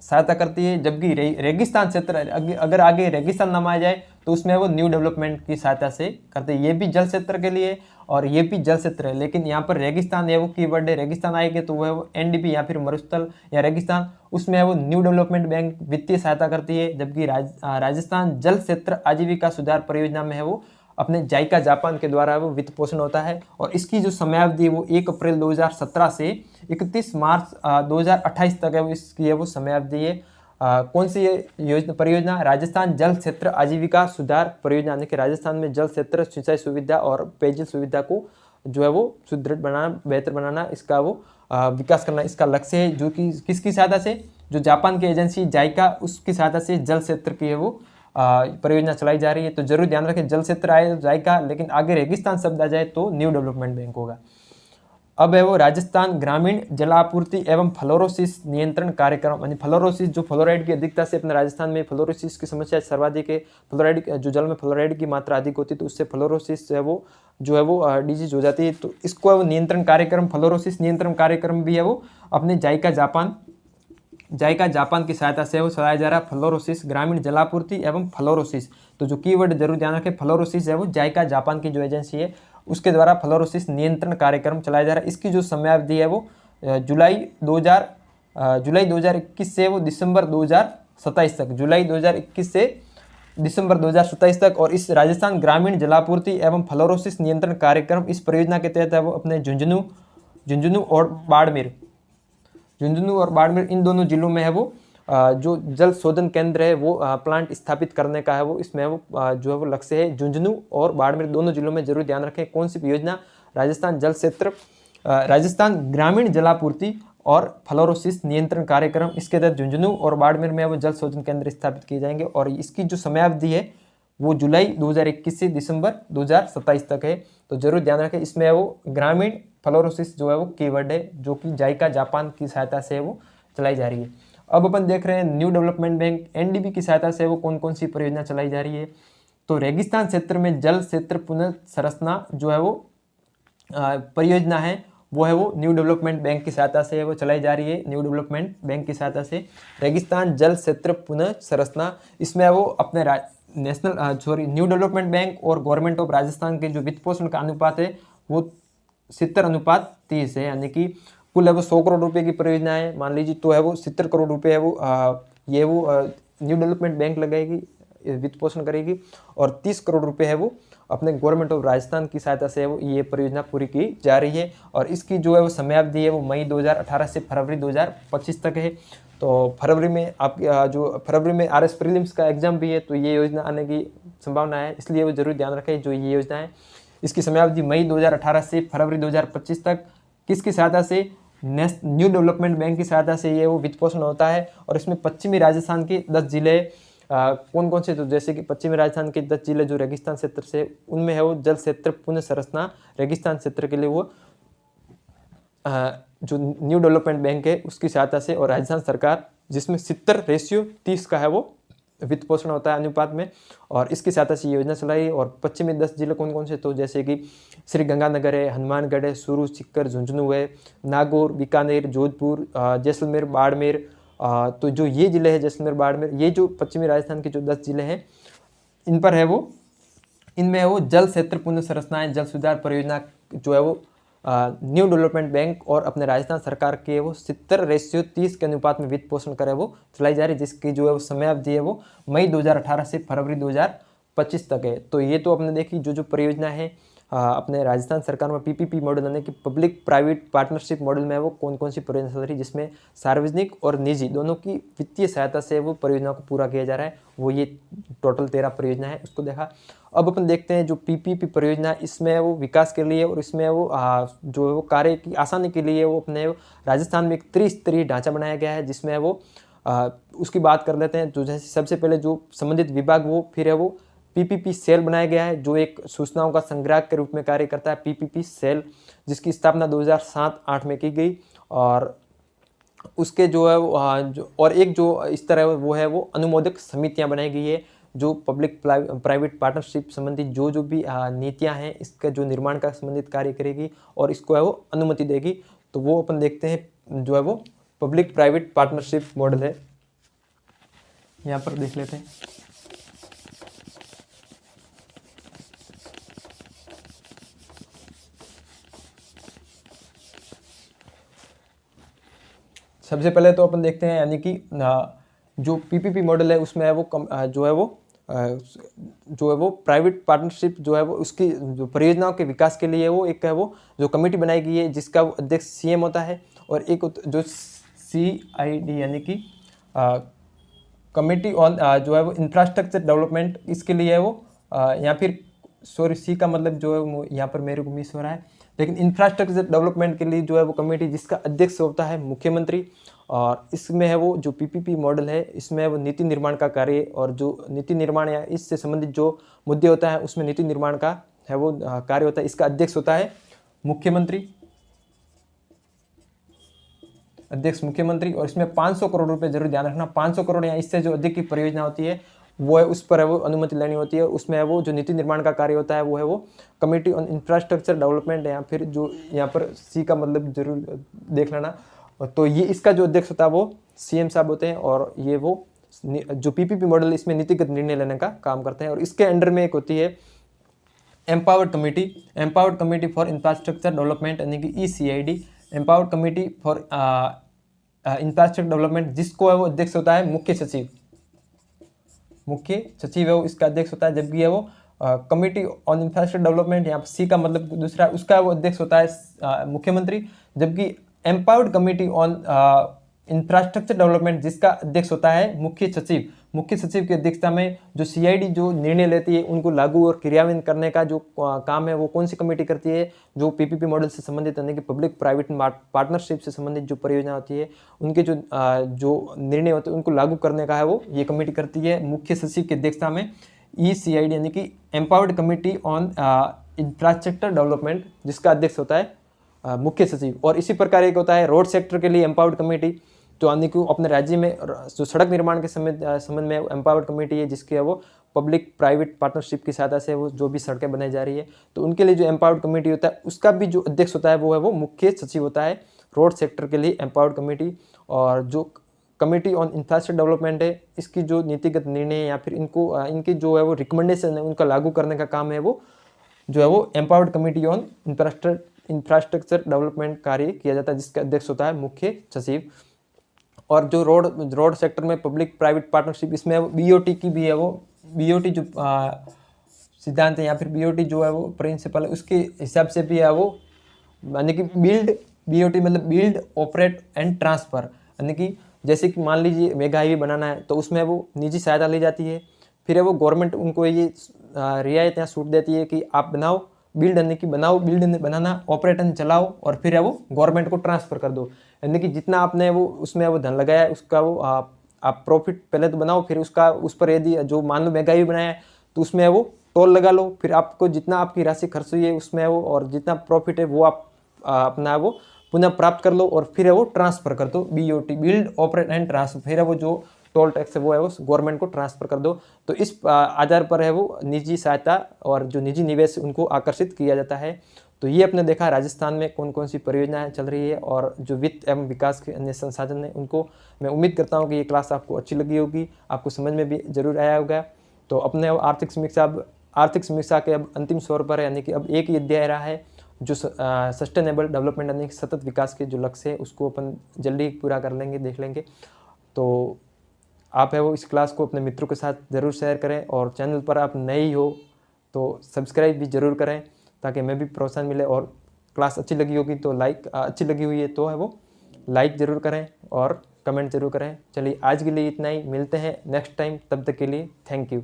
सहायता करती है। जबकि रेगिस्तान क्षेत्र अगर आगे रेगिस्तान नाम आ जाए तो उसमें वो न्यू डेवलपमेंट की सहायता से करते हैं। ये भी जल क्षेत्र के लिए और ये भी जल क्षेत्र है, लेकिन यहाँ पर रेगिस्तान है वो कीवर्ड है, रेगिस्तान आएंगे तो वो है वो NDP या फिर मरुस्थल या रेगिस्तान, उसमें है वो न्यू डेवलपमेंट बैंक वित्तीय सहायता करती है। जबकि राजस्थान जल क्षेत्र आजीविका सुधार परियोजना में है वो अपने जाइका जापान के द्वारा वो वित्त पोषण होता है और इसकी जो समयावधि है वो 1 अप्रैल 2017 से 31 मार्च 2028 तक है वो इसकी है वो समयावधि है। कौन सी योजना परियोजना? राजस्थान जल क्षेत्र आजीविका सुधार परियोजना, यानी कि राजस्थान में जल क्षेत्र सिंचाई सुविधा और पेयजल सुविधा को जो है वो सुदृढ़ बनाना, बेहतर बनाना, इसका वो विकास करना इसका लक्ष्य है, जो कि किसकी सहायता से? जो जापान की एजेंसी जाइका उसकी सहायता से जल क्षेत्र की है वो परियोजना चलाई जा रही है। तो जरूर ध्यान रखें, जल क्षेत्र आए तो जाइका, लेकिन आगे रेगिस्तान शब्द आ जाए तो न्यू डेवलपमेंट बैंक होगा। अब है वो राजस्थान ग्रामीण जलापूर्ति एवं फ्लोरोसिस नियंत्रण कार्यक्रम, यानी फ्लोरोसिस जो फ्लोराइड की अधिकता से अपने राजस्थान में फ्लोरोसिस की समस्या सर्वाधिक है। फ्लोराइड जो जल में फ्लोराइड की मात्रा अधिक होती है तो उससे फ्लोरोसिस है वो जो है वो डिजीज हो जाती है। तो इसको वो नियंत्रण कार्यक्रम फ्लोरोसिस नियंत्रण कार्यक्रम भी है वो अपने जाइका जापान की सहायता से वो चलाया जा रहा है। फ्लोरोसिस ग्रामीण जलापूर्ति एवं फ्लोरोसिस, तो जो कीवर्ड जरूर ध्यान रखें, फ्लोरोसिस है वो जाइका जापान की जो एजेंसी है उसके द्वारा फ्लोरोसिस नियंत्रण कार्यक्रम चलाया जा रहा है। इसकी जो समयावधि है वो जुलाई 2021 से वो दिसंबर 2027 तक, जुलाई 2021 से दिसंबर 2027 तक। और इस राजस्थान ग्रामीण जलापूर्ति एवं फ्लोरोसिस नियंत्रण कार्यक्रम इस परियोजना के तहत है वो अपने झुंझुनू और बाड़मेर इन दोनों जिलों में है वो जो जल शोधन केंद्र है वो प्लांट स्थापित करने का है वो इसमें वो जो है वो लक्ष्य है। झुंझुनू और बाड़मेर दोनों जिलों में जरूर ध्यान रखें। कौन सी योजना? राजस्थान जल क्षेत्र राजस्थान ग्रामीण जलापूर्ति और फ्लोरोसिस नियंत्रण कार्यक्रम, इसके तहत झुंझुनू और बाड़मेर में वो जल शोधन केंद्र स्थापित किए जाएंगे और इसकी जो समयावधि है वो जुलाई 2021 से दिसंबर 2027 तक है। तो जरूर ध्यान रखें, इसमें वो ग्रामीण फ्लोरोसिस जो है वो कीवर्ड है, जो कि जाइका जापान की सहायता से वो चलाई जा रही है। अब अपन देख रहे हैं न्यू डेवलपमेंट बैंक NDB की सहायता से वो कौन कौन सी परियोजना चलाई जा रही है। तो रेगिस्तान क्षेत्र में जल क्षेत्र पुनर्संरचना जो है वो परियोजना है वो है वो न्यू डेवलपमेंट बैंक की सहायता से वो चलाई जा रही है। न्यू डेवलपमेंट बैंक की सहायता से रेगिस्तान जल क्षेत्र पुनर्संरचना, इसमें वो अपने न्यू डेवलपमेंट बैंक और गवर्नमेंट ऑफ राजस्थान के जो वित्त पोषण का अनुपात है वो 70:30 है, यानी कि कुल है वो 100 करोड़ रुपए की परियोजना है मान लीजिए, तो है वो 70 करोड़ रुपए है वो न्यू डेवलपमेंट बैंक लगाएगी, वित्त पोषण करेगी, और 30 करोड़ रुपए है वो अपने गवर्नमेंट ऑफ राजस्थान की सहायता से वो ये परियोजना पूरी की जा रही है। और इसकी जो है वो समयावधि है वो मई 2018 से फरवरी 2025 तक है। तो फरवरी में आप जो फरवरी में RS प्रीलिम्स का एग्जाम भी है, तो ये योजना आने की संभावना है, इसलिए वो जरूर ध्यान रखें जो ये योजना है। इसकी समयावधि मई 2018 से फरवरी 2025 तक किसकी सहायता से, न्यू डेवलपमेंट बैंक की सहायता से ये वो वित्त पोषण होता है। और इसमें पश्चिमी राजस्थान के 10 जिले कौन कौन से, तो जैसे कि पश्चिमी राजस्थान के 10 जिले जो रेगिस्तान क्षेत्र से, उनमें है वो जल क्षेत्र पुनः संरचना रेगिस्तान क्षेत्र के लिए वो जो न्यू डेवलपमेंट बैंक है उसकी सहायता से, और राजस्थान सरकार जिसमें 70:30 का है वो वित्त पोषण होता है अनुपात में, और इसकी सहायता से ये योजना चलाई। और पश्चिमी 10 जिले कौन कौन से, तो जैसे कि श्री गंगानगर है, हनुमानगढ़ है, चूरू, सीकर, झुंझुनू है, नागौर, बीकानेर, जोधपुर, जैसलमेर, बाड़मेर। तो जो ये जिले हैं जैसलमेर, बाड़मेर, ये जो पश्चिमी राजस्थान के जो 10 जिले हैं, इन पर है वो, इनमें है वो जल क्षेत्र पुनः संरचनाएं जल सुधार परियोजना जो है वो न्यू डेवलपमेंट बैंक और अपने राजस्थान सरकार के वो 70:30 के अनुपात में वित्त पोषण करे वो चलाई जा रही, जिसकी जो है वो समयावधि है वो मई 2018 से फरवरी 2025 तक है। तो ये तो अपने देखी जो परियोजना है अपने राजस्थान सरकार में PPP मॉडल यानी कि पब्लिक प्राइवेट पार्टनरशिप मॉडल में है वो कौन कौन सी परियोजना चल रही, जिसमें सार्वजनिक और निजी दोनों की वित्तीय सहायता से वो परियोजना को पूरा किया जा रहा है। वो ये टोटल 13 परियोजना है, उसको देखा। अब अपन देखते हैं जो PPP परियोजना, इसमें वो विकास के लिए और इसमें वो जो है वो कार्य की आसानी के लिए वो अपने राजस्थान में एक त्रिस्तरीय ढांचा बनाया गया है, जिसमें वो उसकी बात कर लेते हैं। जो जैसे सबसे पहले जो संबंधित विभाग वो फिर है वो PPP सेल बनाया गया है, जो एक सूचनाओं का संग्राहक के रूप में कार्य करता है, PPP सेल, जिसकी स्थापना 2007-8 में की गई। और उसके जो है और एक जो इस तरह वो है वो अनुमोदक समितियां बनाई गई है, जो पब्लिक प्राइवेट पार्टनरशिप संबंधी जो भी नीतियां हैं इसका जो निर्माण का संबंधित कार्य करेगी और इसको है वो अनुमति देगी। तो वो अपन देखते हैं जो है वो पब्लिक प्राइवेट पार्टनरशिप मॉडल है, यहाँ पर देख लेते हैं। सबसे पहले तो अपन देखते हैं यानी कि जो PPP मॉडल है उसमें है वो जो है वो प्राइवेट पार्टनरशिप जो है वो उसकी जो परियोजनाओं के विकास के लिए वो एक है वो जो कमेटी बनाई गई है, जिसका अध्यक्ष CM होता है, और एक जो CID यानी कि कमेटी ऑन जो है वो इंफ्रास्ट्रक्चर डेवलपमेंट, इसके लिए है वो या फिर सॉरी C का मतलब जो है यहाँ पर मेरे को मिस हो रहा है, लेकिन इंफ्रास्ट्रक्चर डेवलपमेंट के लिए जो है वो कमेटी जिसका अध्यक्ष होता है मुख्यमंत्री। और इसमें है वो जो PPP मॉडल है इसमें वो नीति निर्माण का कार्य, और जो नीति निर्माण या इससे संबंधित जो मुद्दे होता है उसमें नीति निर्माण का है वो कार्य होता है। इसका अध्यक्ष होता है मुख्यमंत्री, अध्यक्ष मुख्यमंत्री। और इसमें 500 करोड़ रुपए जरूर ध्यान रखना, 500 करोड़ या इससे जो अधिक की परियोजना होती है वो है उस पर है वो अनुमति लेनी होती है। उसमें है वो जो नीति निर्माण का कार्य होता है वो है वो कमेटी ऑन इंफ्रास्ट्रक्चर डेवलपमेंट, या फिर जो यहाँ पर C का मतलब जरूर देख लेना। तो ये इसका जो अध्यक्ष होता है वो CM साहब होते हैं, और ये वो जो PPP मॉडल इसमें नीतिगत निर्णय लेने का काम करते हैं। और इसके अंडर में एक होती है empowered committee for infrastructure development यानी कि ECID, empowered committee for infrastructure development, जिसको है वो अध्यक्ष होता है मुख्य सचिव है वो इसका अध्यक्ष होता है। जबकि है वो कमेटी ऑन इंफ्रास्ट्रक्चर डेवलपमेंट, यहाँ पर C का मतलब दूसरा, उसका वो अध्यक्ष होता है मुख्यमंत्री। जबकि empowered committee on infrastructure development जिसका अध्यक्ष होता है मुख्य सचिव की अध्यक्षता में जो CID जो निर्णय लेती है उनको लागू और क्रियान्वयन करने का जो काम है वो कौन सी कमेटी करती है, जो PPP मॉडल से संबंधित यानी कि पब्लिक प्राइवेट पार्टनरशिप से संबंधित जो परियोजना होती है उनके जो निर्णय होते हैं उनको लागू करने का है वो ये कमेटी करती है मुख्य सचिव की अध्यक्षता में। ECID यानी कि empowered committee on infrastructure development, जिसका अध्यक्ष होता है मुख्य सचिव। और इसी प्रकार एक होता है रोड सेक्टर के लिए एम्पावर्ड कमेटी, तो यानी कि अपने राज्य में जो सड़क निर्माण के संबंध में एम्पावर्ड कमेटी है, जिसकी है वो पब्लिक प्राइवेट पार्टनरशिप की सहायता से वो जो भी सड़कें बनाई जा रही है, तो उनके लिए जो एम्पावर्ड कमेटी होता है उसका भी जो अध्यक्ष होता है वो है वो मुख्य सचिव होता है रोड सेक्टर के लिए एम्पावर्ड कमेटी। और जो कमेटी ऑन इंफ्रास्ट्रक्चर डेवलपमेंट है इसकी जो नीतिगत निर्णय या फिर इनकी जो है वो रिकमेंडेशन है उनका लागू करने का काम है वो जो है वो empowered committee on infrastructure development कार्य किया जाता है, जिसका अध्यक्ष होता है मुख्य सचिव। और जो रोड सेक्टर में पब्लिक प्राइवेट पार्टनरशिप, इसमें बीओटी की भी है, वो बीओटी जो सिद्धांत है या फिर बीओटी जो है वो प्रिंसिपल है, उसके हिसाब से भी है वो, यानी कि बिल्ड, बीओटी मतलब बिल्ड ऑपरेट एंड ट्रांसफ़र, यानी कि जैसे कि मान लीजिए मेगा हाईवे बनाना है तो उसमें वो निजी सहायता ली जाती है, फिर है वो गवर्नमेंट उनको ये रियायत या छूट देती है कि आप बनाओ, बिल्ड यानी कि बनाओ, बिल्ड बनाना, ऑपरेट एंड चलाओ, और फिर है वो गवर्नमेंट को ट्रांसफ़र कर दो, यानी कि जितना आपने वो उसमें वो धन लगाया है उसका वो आप प्रॉफिट पहले तो बनाओ, फिर उसका उस पर यदि जो मान लो मेगा हाईवे बनाया है तो उसमें वो टोल लगा लो, फिर आपको जितना आपकी राशि खर्च हुई है उसमें वो और जितना प्रॉफिट है वो आप अपना वो पुनः प्राप्त कर लो, और फिर है वो ट्रांसफ़र कर दो, BOT build operate and transfer, फिर है वो जो टोल टैक्स है वो गवर्नमेंट को ट्रांसफ़र कर दो। तो इस आधार पर है वो निजी सहायता और जो निजी निवेश उनको आकर्षित किया जाता है। तो ये अपने देखा राजस्थान में कौन कौन सी परियोजनाएं चल रही है और जो वित्त एवं विकास के अन्य संसाधन हैं उनको, मैं उम्मीद करता हूँ कि ये क्लास आपको अच्छी लगी होगी, आपको समझ में भी जरूर आया होगा। तो अपने आर्थिक समीक्षा के अब अंतिम छोर पर है, यानी कि अब एक ही अध्याय रहा है जो सस्टेनेबल डेवलपमेंट यानी कि सतत विकास के जो लक्ष्य है उसको अपन जल्दी पूरा कर लेंगे, देख लेंगे। तो आप है वो इस क्लास को अपने मित्रों के साथ ज़रूर शेयर करें, और चैनल पर आप नए ही हो तो सब्सक्राइब भी ज़रूर करें ताकि मैं भी प्रोत्साहन मिले, और क्लास अच्छी लगी होगी तो अच्छी लगी हुई है तो है वो लाइक ज़रूर करें और कमेंट ज़रूर करें। चलिए आज के लिए इतना ही, मिलते हैं नेक्स्ट टाइम, तब तक के लिए थैंक यू।